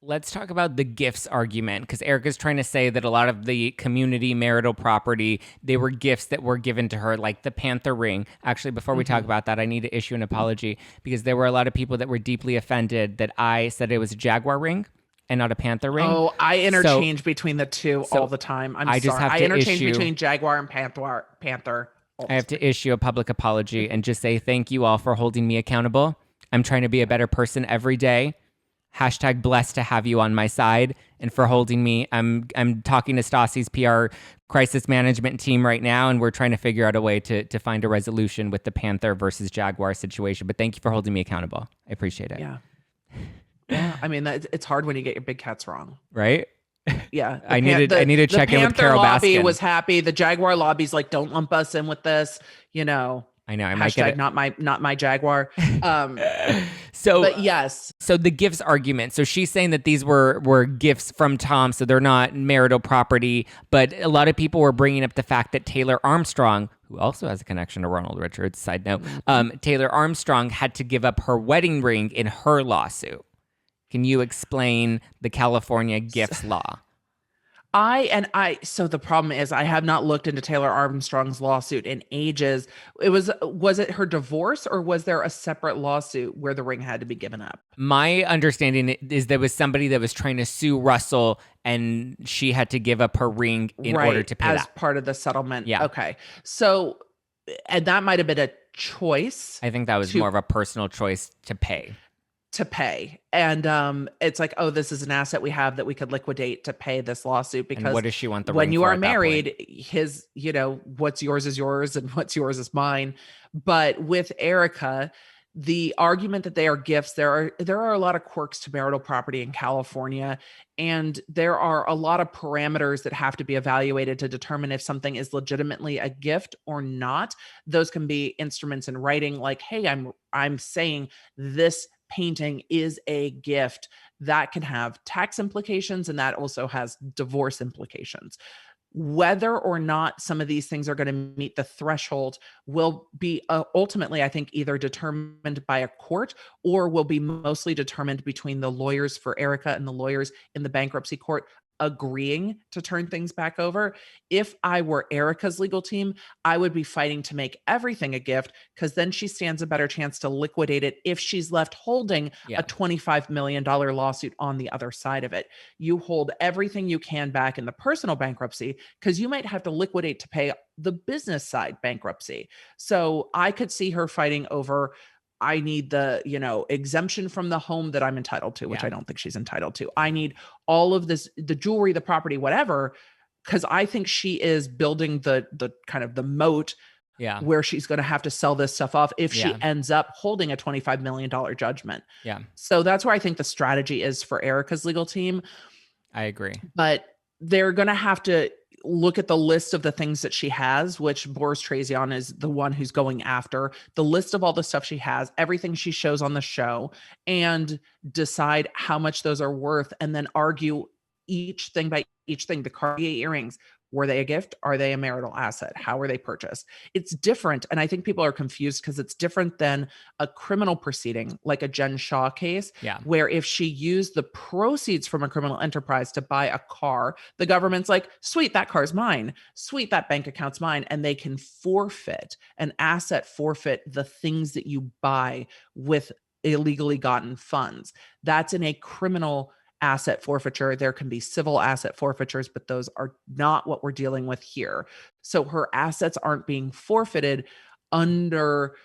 Let's talk about the gifts argument, because Erika's trying to say that a lot of the community marital property, they were gifts that were given to her, like the Panther ring. Actually, before we talk about that, I need to issue an apology because there were a lot of people that were deeply offended that I said it was a Jaguar ring and not a Panther ring. Oh, I interchange between the two all the time. I interchange between Jaguar and Panther. I have to issue a public apology and just say thank you all for holding me accountable. I'm trying to be a better person every day. Hashtag blessed to have you on my side and for holding me. I'm talking to Stassi's PR crisis management team right now, and we're trying to figure out a way to find a resolution with the Panther versus Jaguar situation. But thank you for holding me accountable. I appreciate it. Yeah. Yeah. I mean, it's hard when you get your big cats wrong. Right? Yeah. I need to check in with Carol Baskin. The Panther lobby was happy. The Jaguar lobby's like, don't lump us in with this, I know. I might hashtag get it. not my Jaguar. But yes. So the gifts argument. So she's saying that these were gifts from Tom, so they're not marital property. But a lot of people were bringing up the fact that Taylor Armstrong, who also has a connection to Ronald Richards, side note, Taylor Armstrong had to give up her wedding ring in her lawsuit. Can you explain the California gifts law? So the problem is I have not looked into Taylor Armstrong's lawsuit in ages. Was it her divorce or was there a separate lawsuit where the ring had to be given up? My understanding is there was somebody that was trying to sue Russell and she had to give up her ring in order to pay as part of the settlement. Yeah. Okay. So, and that might have been a choice. I think that was more of a personal choice to pay. to pay. And it's like, oh, this is an asset we have that we could liquidate to pay this lawsuit, And because what does she want the when ring you for are at that point? married, what's yours is yours and what's yours is mine. But with Erika, the argument that they are gifts, there are a lot of quirks to marital property in California, and there are a lot of parameters that have to be evaluated to determine if something is legitimately a gift or not. Those can be instruments in writing, like, hey, I'm saying this painting is a gift. That can have tax implications, and that also has divorce implications. Whether or not some of these things are going to meet the threshold will be ultimately, I think, either determined by a court, or will be mostly determined between the lawyers for Erika and the lawyers in the bankruptcy court agreeing to turn things back over. If I were Erika's legal team, I would be fighting to make everything a gift, because then she stands a better chance to liquidate it if she's left holding Yeah. a $25 million lawsuit on the other side of it. You hold everything you can back in the personal bankruptcy, because you might have to liquidate to pay the business side bankruptcy. So I could see her fighting over, I need the, exemption from the home that I'm entitled to, which Yeah. I don't think she's entitled to. I need all of this, the jewelry, the property, whatever, because I think she is building the kind of the moat Yeah. where she's going to have to sell this stuff off if she Yeah. ends up holding a $25 million judgment. Yeah. So that's where I think the strategy is for Erika's legal team. I agree. But they're going to have to look at the list of the things that she has, which Boris Trazian is the one who's going after, the list of all the stuff she has, everything she shows on the show, and decide how much those are worth, and then argue each thing by each thing. The Cartier earrings, were they a gift? Are they a marital asset? How were they purchased? It's different. And I think people are confused because it's different than a criminal proceeding, like a Jen Shaw case, Yeah. where if she used the proceeds from a criminal enterprise to buy a car, the government's like, sweet, that car's mine. Sweet, that bank account's mine. And they can forfeit an asset, forfeit the things that you buy with illegally gotten funds. That's in a criminal asset forfeiture. There can be civil asset forfeitures, but those are not what we're dealing with here. So her assets aren't being forfeited under,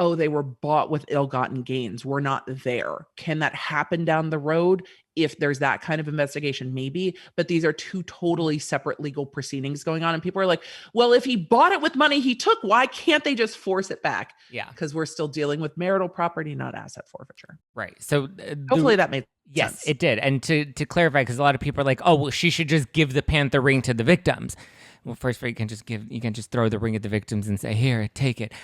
oh, they were bought with ill-gotten gains. We're not there. Can that happen down the road if there's that kind of investigation? Maybe, but these are two totally separate legal proceedings going on. And people are like, well, if he bought it with money he took, why can't they just force it back? Yeah. Because we're still dealing with marital property, not asset forfeiture. Right. So hopefully that made yes, sense. it did. And to clarify, because a lot of people are like, oh, well, she should just give the Panther ring to the victims. Well, first of all, you can just throw the ring at the victims and say, here, take it.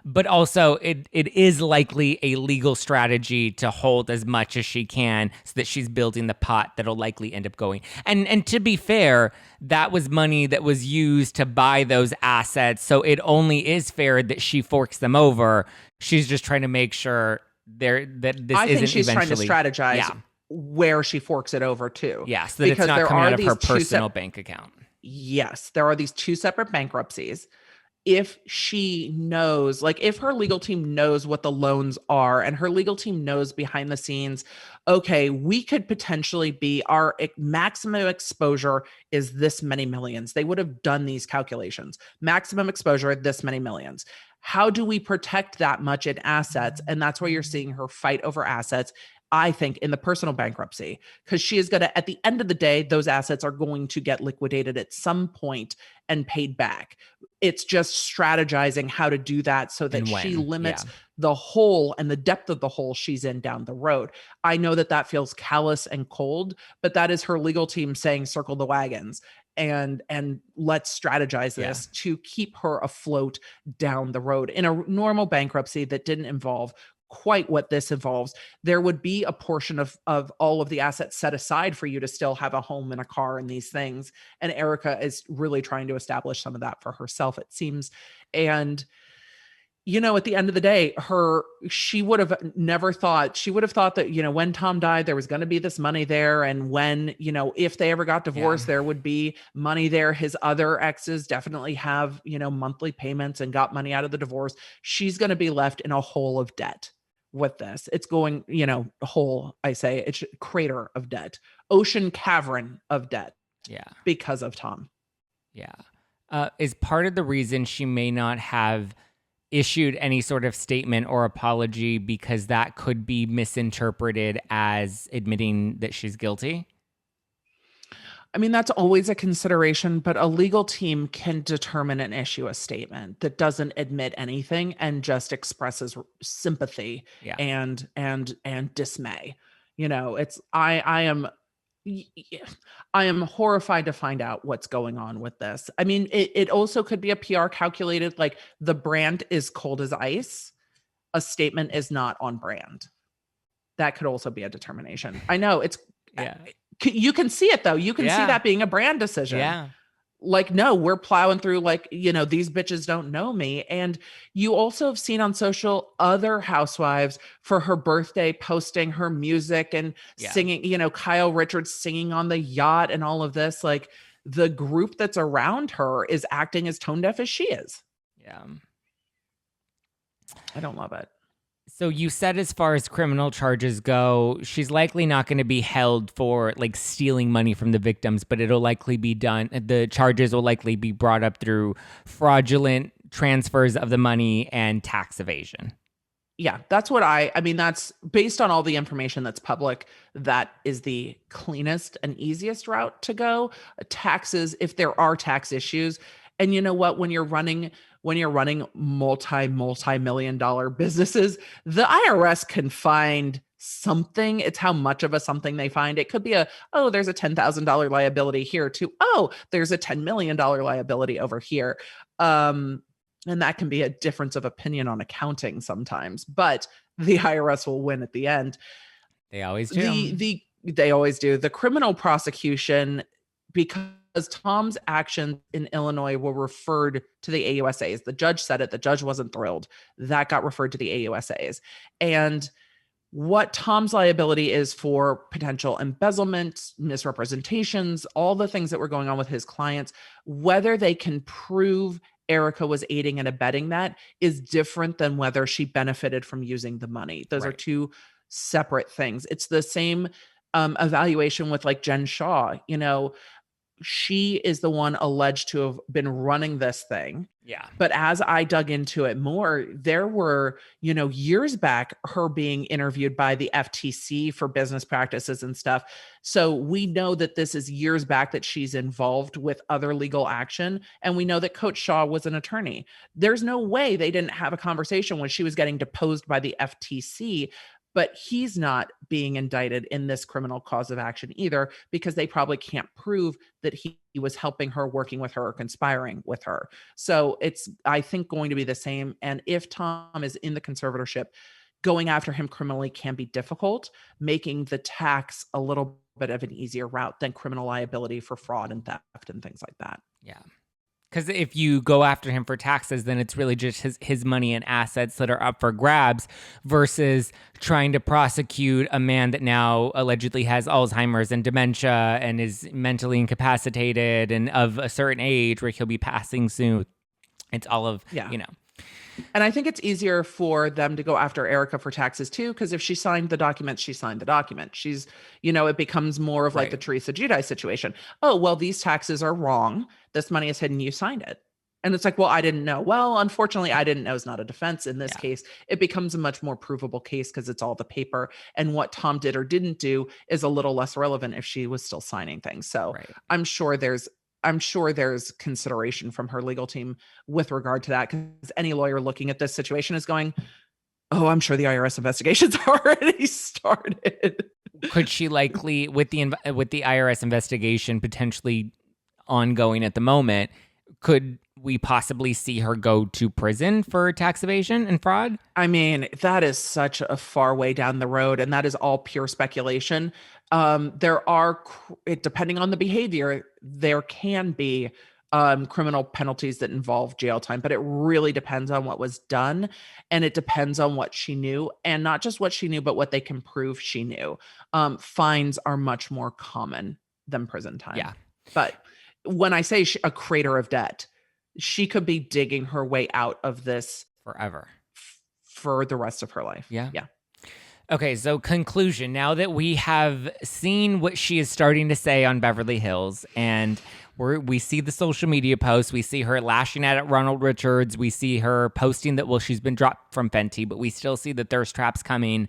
But also it is likely a legal strategy to hold as much as she can so that she's building the pot that'll likely end up going. And to be fair, that was money that was used to buy those assets. So it only is fair that she forks them over. She's just trying to make sure I think she's trying to strategize where she forks it over to. Yeah, so that it's not coming out of her personal bank account. Yes, there are these two separate bankruptcies. If she knows, like if her legal team knows what the loans are, and her legal team knows behind the scenes, okay, we could potentially be, our maximum exposure is this many millions. They would have done these calculations. Maximum exposure, this many millions. How do we protect that much in assets? And that's why you're seeing her fight over assets, I think, in the personal bankruptcy, because she is going to, at the end of the day, those assets are going to get liquidated at some point and paid back. It's just strategizing how to do that so that she limits the hole and the depth of the hole she's in down the road. I know that feels callous and cold, but that is her legal team saying, circle the wagons and let's strategize this to keep her afloat down the road. In a normal bankruptcy that didn't involve quite what this involves, there would be a portion of all of the assets set aside for you to still have a home and a car and these things. And Erika is really trying to establish some of that for herself, it seems. And, at the end of the day, she would have thought that, when Tom died, there was going to be this money there. And when, if they ever got divorced, there would be money there. His other exes definitely have, monthly payments and got money out of the divorce. She's going to be left in a hole of debt. With this, it's going, hole, I say, it's crater of debt, ocean cavern of debt. Yeah. Because of Tom. Yeah. Is part of the reason she may not have issued any sort of statement or apology because that could be misinterpreted as admitting that she's guilty? I mean, that's always a consideration, but a legal team can determine and issue a statement that doesn't admit anything and just expresses sympathy Yeah. and dismay. You know, it's y- y- I am horrified to find out what's going on with this. I mean, it also could be a PR calculated, like the brand is cold as ice. A statement is not on brand. That could also be a determination. I know it's, Yeah. you can see it though. You can see Yeah. that being a brand decision. Yeah. Like, no, we're plowing through, like, you know, these bitches don't know me. And you also have seen on social other housewives for her birthday posting her music and Yeah. singing, you know, Kyle Richards singing on the yacht and all of this. Like, the group that's around her is acting as tone deaf as she is. Yeah. I don't love it. So you said as far as criminal charges go, she's likely not going to be held for like stealing money from the victims, but it'll likely be done. The charges will likely be brought up through fraudulent transfers of the money and tax evasion. Yeah, that's what I mean, that's based on all the information that's public. That is the cleanest and easiest route to go. Taxes, if there are tax issues, and you know what, when you're running multi-million dollar businesses, the IRS can find something. It's how much of a something they find. It could be there's a $10,000 liability here to, there's a $10 million liability over here. And that can be a difference of opinion on accounting sometimes, but the IRS will win at the end. They always do. They always do. The criminal prosecution, because Tom's actions in Illinois were referred to the AUSAs. The judge said it. The judge wasn't thrilled. That got referred to the AUSAs. And what Tom's liability is for potential embezzlement, misrepresentations, all the things that were going on with his clients, whether they can prove Erika was aiding and abetting that is different than whether she benefited from using the money. Those are two separate things. It's the same evaluation with like Jen Shaw. You know, she is the one alleged to have been running this thing. Yeah. But as I dug into it more, there were, you know, years back, her being interviewed by the FTC for business practices and stuff. So we know that this is years back that she's involved with other legal action. And we know that Coach Shaw was an attorney. There's no way they didn't have a conversation when she was getting deposed by the FTC. But he's not being indicted in this criminal cause of action either, because they probably can't prove that he was helping her, working with her, or conspiring with her. So it's, I think, going to be the same. And if Tom is in the conservatorship, going after him criminally can be difficult, making the tax a little bit of an easier route than criminal liability for fraud and theft and things like that. Yeah. Because if you go after him for taxes, then it's really just his money and assets that are up for grabs versus trying to prosecute a man that now allegedly has Alzheimer's and dementia and is mentally incapacitated and of a certain age where he'll be passing soon. It's all of, you know. And I think it's easier for them to go after Erika for taxes too, because if she signed the document, she signed the document. She's, you know, it becomes more of like the Teresa Giudice situation. Oh, well, these taxes are wrong. This money is hidden. You signed it. And it's like, well, I didn't know. Well, unfortunately, I didn't know is not a defense. In this case, it becomes a much more provable case because it's all the paper. And what Tom did or didn't do is a little less relevant if she was still signing things. So I'm sure there's consideration from her legal team with regard to that, because any lawyer looking at this situation is going, oh, I'm sure the IRS investigation's already started. Could she likely, with the IRS investigation potentially ongoing at the moment, could we possibly see her go to prison for tax evasion and fraud? I mean, that is such a far way down the road, and that is all pure speculation. There are, depending on the behavior, there can be criminal penalties that involve jail time, but it really depends on what was done, and it depends on what she knew, and not just what she knew, but what they can prove she knew. Fines are much more common than prison time. Yeah. But when I say a crater of debt, she could be digging her way out of this forever for the rest of her life. Yeah. Okay, so conclusion. Now that we have seen what she is starting to say on Beverly Hills, and We see the social media posts. We see her lashing out at Ronald Richards. We see her posting that, well, she's been dropped from Fenty, but we still see the thirst traps coming.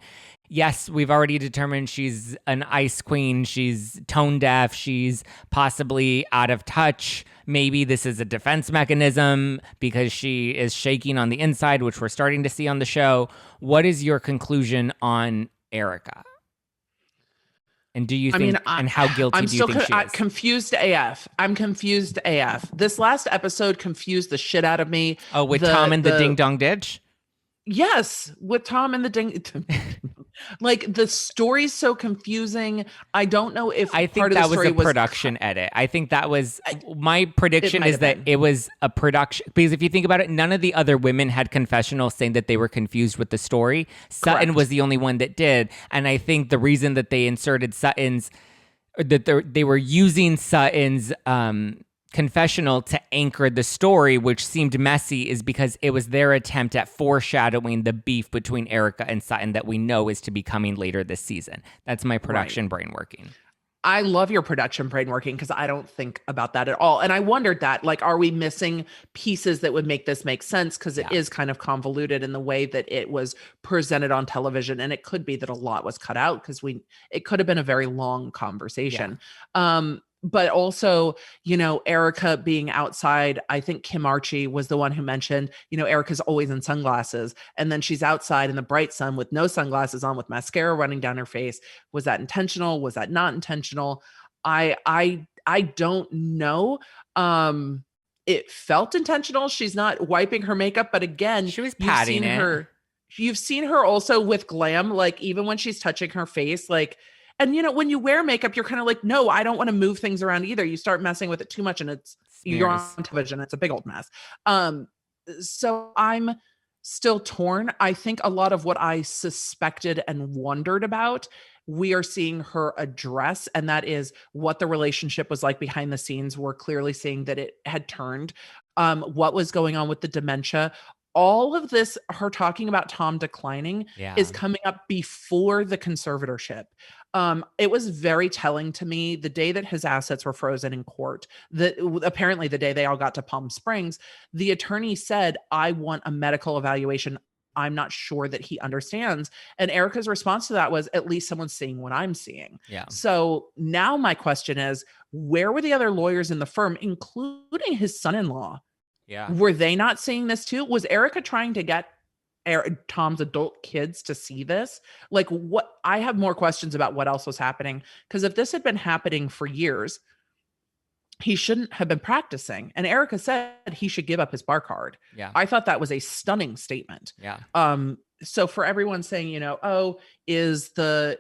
Yes, we've already determined she's an ice queen. She's tone deaf. She's possibly out of touch. Maybe this is a defense mechanism because she is shaking on the inside, which we're starting to see on the show. What is your conclusion on Erika? And do you think, and how guilty do you think she is? Confused AF. I'm confused AF. This last episode confused the shit out of me. Oh, with Tom and the ding dong ditch? Yes, with Tom and the ding. Like, the story's so confusing. I don't know if I think that was a production edit. I think that was my prediction is that it was a production, because if you think about it, none of the other women had confessionals saying that they were confused with the story. Sutton was the only one that did, and I think the reason that they inserted Sutton's, that they were using Sutton's confessional to anchor the story, which seemed messy, is because it was their attempt at foreshadowing the beef between Erika and Sutton that we know is to be coming later this season. That's my production brain working. I love your production brain working, because I don't think about that at all. And I wondered that, like, are we missing pieces that would make this make sense? Because it is kind of convoluted in the way that it was presented on television. And it could be that a lot was cut out, because it could have been a very long conversation. But also, you know, Erika being outside, I think Kim Archie was the one who mentioned, you know, Erika's always in sunglasses. And then she's outside in the bright sun with no sunglasses on, with mascara running down her face. Was that intentional? Was that not intentional? I don't know. It felt intentional. She's not wiping her makeup, but again, she was patting it. You've seen her also with glam, like even when she's touching her face, like. And, you know, when you wear makeup, you're kind of like, no, I don't want to move things around either. You start messing with it too much and you're on television. It's a big old mess. So I'm still torn. I think a lot of what I suspected and wondered about, we are seeing her address, and that is what the relationship was like behind the scenes. We're clearly seeing that it had turned. What was going on with the dementia. All of this, her talking about Tom declining, is coming up before the conservatorship. It was very telling to me the day that his assets were frozen in court, that apparently the day they all got to Palm Springs, the attorney said, I want a medical evaluation. I'm not sure that he understands. And Erika's response to that was, at least someone's seeing what I'm seeing. Yeah. So now my question is, where were the other lawyers in the firm, including his son-in-law? Yeah. Were they not seeing this too? Was Erika trying to get Tom's adult kids to see this? Like, what? I have more questions about what else was happening, because if this had been happening for years, he shouldn't have been practicing. And Erika said he should give up his bar card. Yeah. I thought that was a stunning statement. Yeah. So for everyone saying, you know, oh, is the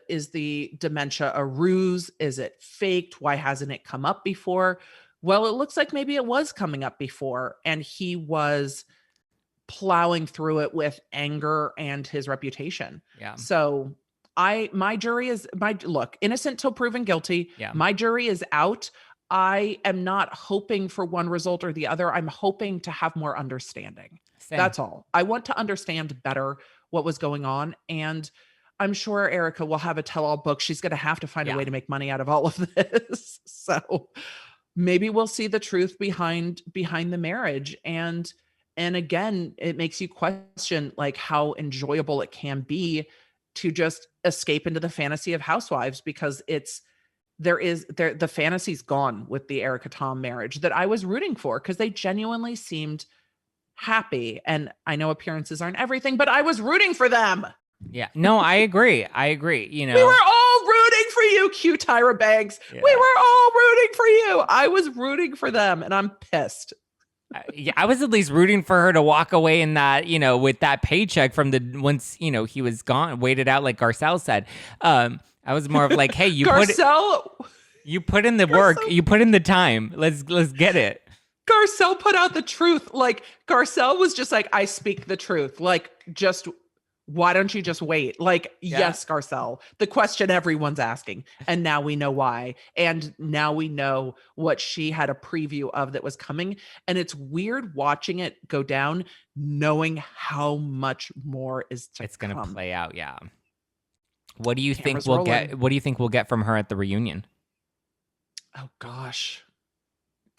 dementia a ruse? Is it faked? Why hasn't it come up before? Well, it looks like maybe it was coming up before, and he was plowing through it with anger and his reputation. Yeah. So my jury is innocent till proven guilty. Yeah. My jury is out. I am not hoping for one result or the other. I'm hoping to have more understanding. Same. That's all. I want to understand better what was going on. And I'm sure Erika will have a tell-all book. She's going to have to find a way to make money out of all of this. So maybe we'll see the truth behind the marriage. And again, it makes you question, like, how enjoyable it can be to just escape into the fantasy of housewives, because the fantasy's gone with the Erika Tom marriage that I was rooting for, because they genuinely seemed happy. And I know appearances aren't everything, but I was rooting for them. Yeah. No, I agree. You know, we were all rooting for you, Q Tyra Banks. Yeah. We were all rooting for you. I was rooting for them, and I'm pissed. Yeah, I was at least rooting for her to walk away in that, you know, with that paycheck from once, you know, he was gone, waited out, like Garcelle said. I was more of like, hey, you put in the work, you put in the time. Let's get it. Garcelle put out the truth. Like, Garcelle was just like, I speak the truth. Like, just why don't you just wait? Like, yes, Garcelle, the question everyone's asking. And now we know why. And now we know what she had a preview of that was coming. And it's weird watching it go down, knowing how much more is to It's going to play out. Yeah. What do you think we'll get from her at the reunion? Oh gosh.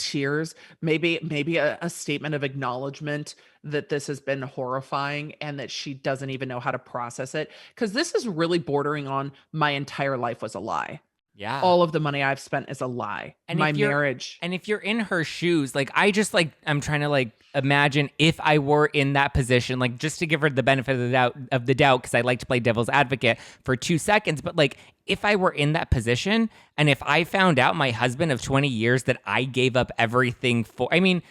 tears, maybe a statement of acknowledgement that this has been horrifying and that she doesn't even know how to process it, because this is really bordering on my entire life was a lie. Yeah. All of the money I've spent is a lie. And my if you're, marriage. And if you're in her shoes, like I just like I'm trying to like imagine if I were in that position, like just to give her the benefit of the doubt, because I like to play devil's advocate for 2 seconds, but like if I were in that position and if I found out my husband of 20 years that I gave up everything for, I mean,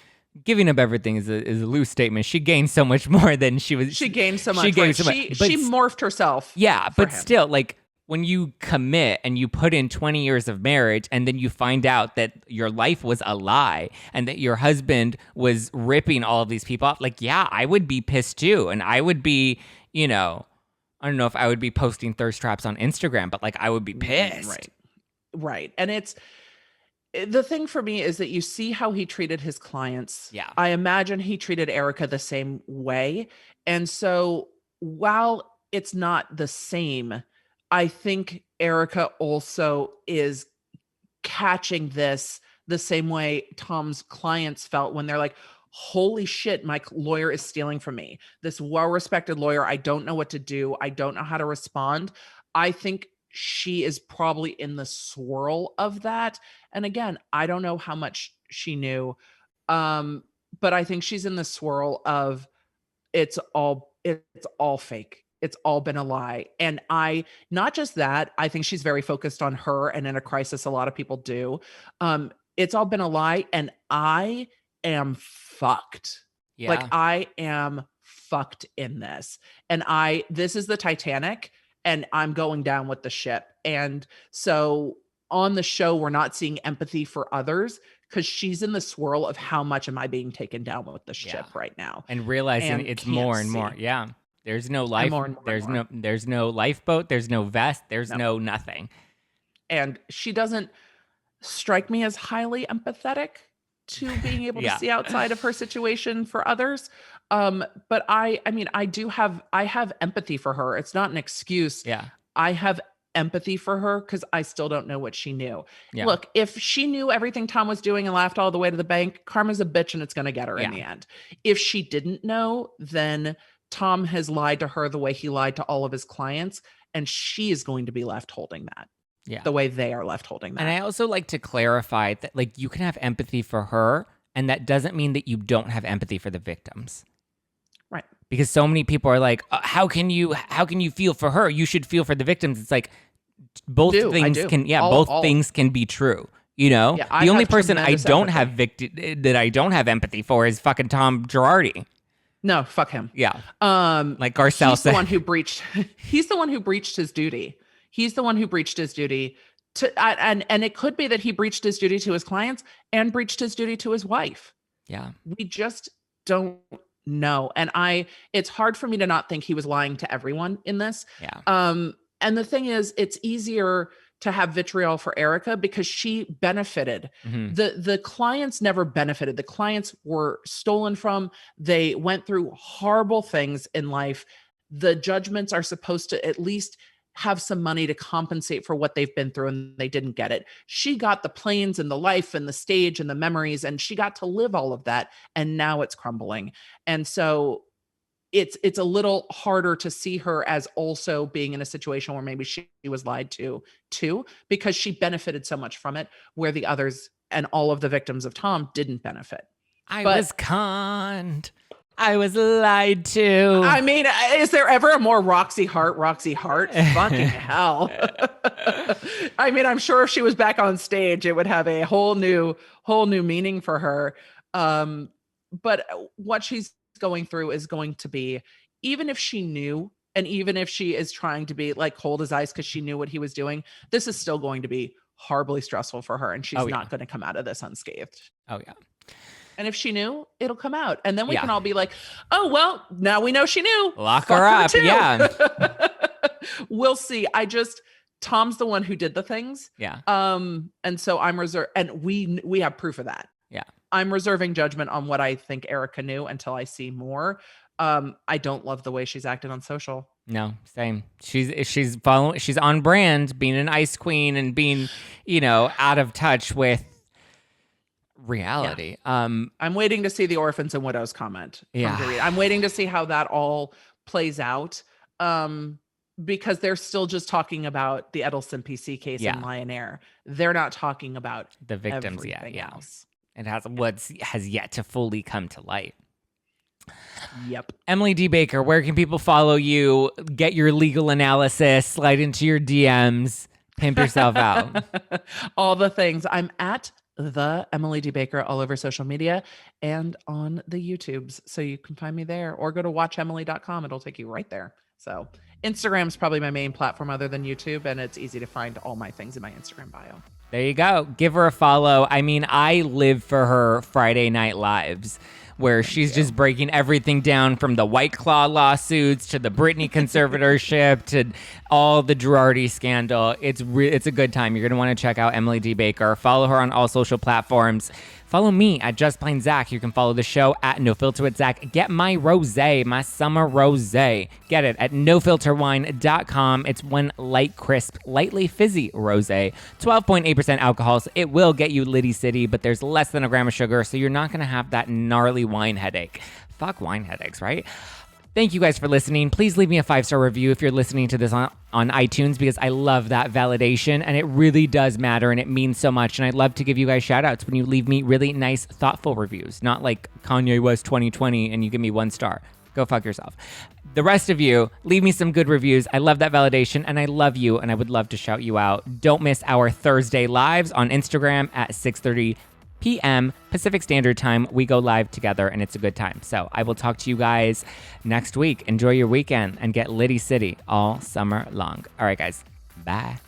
giving up everything is a loose statement. She gained so much more than she was. She gained so much. She gained right. so much. She morphed herself. Yeah, but him. Still, like when you commit and you put in 20 years of marriage and then you find out that your life was a lie and that your husband was ripping all of these people off, like, yeah, I would be pissed too. And I would be, I don't know if I would be posting thirst traps on Instagram, but like I would be pissed. Right. And the thing for me is that you see how he treated his clients. Yeah. I imagine he treated Erika the same way. And so while it's not the same, I think Erika also is catching this the same way Tom's clients felt when they're like, holy shit, my lawyer is stealing from me. This well-respected lawyer, I don't know what to do. I don't know how to respond. I think she is probably in the swirl of that. And again, I don't know how much she knew. But I think she's in the swirl of it's all fake. It's all been a lie. And not just that, I think she's very focused on her, and in a crisis, a lot of people do. It's all been a lie, and I am fucked. Yeah. Like I am fucked in this. And this is the Titanic, and I'm going down with the ship. And so on the show, we're not seeing empathy for others because she's in the swirl of how much am I being taken down with the ship right now. And realizing it's more and more. Yeah. There's no life. There's no lifeboat. There's no vest. There's no nothing. And she doesn't strike me as highly empathetic to being able to see outside of her situation for others. But I have empathy for her. It's not an excuse. Yeah. I have empathy for her because I still don't know what she knew. Yeah. Look, if she knew everything Tom was doing and laughed all the way to the bank, karma's a bitch and it's going to get her in the end. If she didn't know, then Tom has lied to her the way he lied to all of his clients, and she is going to be left holding that. Yeah. The way they are left holding that. And I also like to clarify that like you can have empathy for her, and that doesn't mean that you don't have empathy for the victims. Right. Because so many people are like, how can you feel for her? You should feel for the victims. It's like both things can be true. Yeah, the only person I don't have empathy for is fucking Tom Girardi. No, fuck him. Yeah. Like Garcelle he's the one who breached. He's the one who breached his duty. He's the one who breached his duty and it could be that he breached his duty to his clients and breached his duty to his wife. Yeah. We just don't know. And it's hard for me to not think he was lying to everyone in this. Yeah. And the thing is, it's easier to have vitriol for Erika because she benefited. Mm-hmm. The clients never benefited. The clients were stolen from. They went through horrible things in life. The judgments are supposed to at least have some money to compensate for what they've been through, and they didn't get it. She got the planes and the life and the stage and the memories, and she got to live all of that, and now it's crumbling. And so it's a little harder to see her as also being in a situation where maybe she was lied to too, because she benefited so much from it, where the others and all of the victims of Tom didn't benefit. I was conned. I was lied to. I mean, is there ever a more Roxy Hart? Fucking hell. I mean, I'm sure if she was back on stage, it would have a whole new meaning for her. But what she's going through is going to be, even if she knew, and even if she is trying to be like cold as ice because she knew what he was doing, this is still going to be horribly stressful for her, and she's not going to come out of this unscathed. Oh yeah. And if she knew, it'll come out. And then we can all be like, oh, well, now we know she knew. Lock her up. Yeah. We'll see. Tom's the one who did the things. Yeah. And so I'm reserved, and we have proof of that. Yeah. I'm reserving judgment on what I think Erika knew until I see more. I don't love the way she's acted on social. No, same. She's on brand, being an ice queen and being, out of touch with reality. I'm waiting to see the orphans and widows comment. Yeah. I'm waiting to see how that all plays out. Because they're still just talking about the Edelson PC case and Lion Air. They're not talking about the victims everything yet. else. It has yet to fully come to light. Yep. Emily D. Baker, where can people follow you, get your legal analysis, slide into your DMs, pimp yourself out? All the things. I'm at the Emily D. Baker all over social media and on the YouTubes. So you can find me there or go to watchemily.com. It'll take you right there. So Instagram's probably my main platform other than YouTube, and it's easy to find all my things in my Instagram bio. There you go. Give her a follow. I mean, I live for her Friday Night Lives, where she's just breaking everything down from the White Claw lawsuits to the Britney conservatorship to all the Girardi scandal. It's a good time. You're going to want to check out Emily D. Baker. Follow her on all social platforms. Follow me at Just Plain Zach. You can follow the show at No Filter with Zach. Get my rosé, my summer rosé. Get it at nofilterwine.com. It's one light, crisp, lightly fizzy rosé. 12.8% alcohol, so it will get you litty city, but there's less than a gram of sugar, so you're not going to have that gnarly wine headache. Fuck wine headaches, right? Thank you guys for listening. Please leave me a 5-star review if you're listening to this on iTunes, because I love that validation and it really does matter and it means so much. And I'd love to give you guys shout outs when you leave me really nice, thoughtful reviews, not like Kanye West 2020 and you give me 1 star. Go fuck yourself. The rest of you, leave me some good reviews. I love that validation and I love you and I would love to shout you out. Don't miss our Thursday lives on Instagram at 6:30 p.m. Pacific Standard Time. We go live together and it's a good time. So I will talk to you guys next week. Enjoy your weekend and get litty city all summer long. All right, guys. Bye.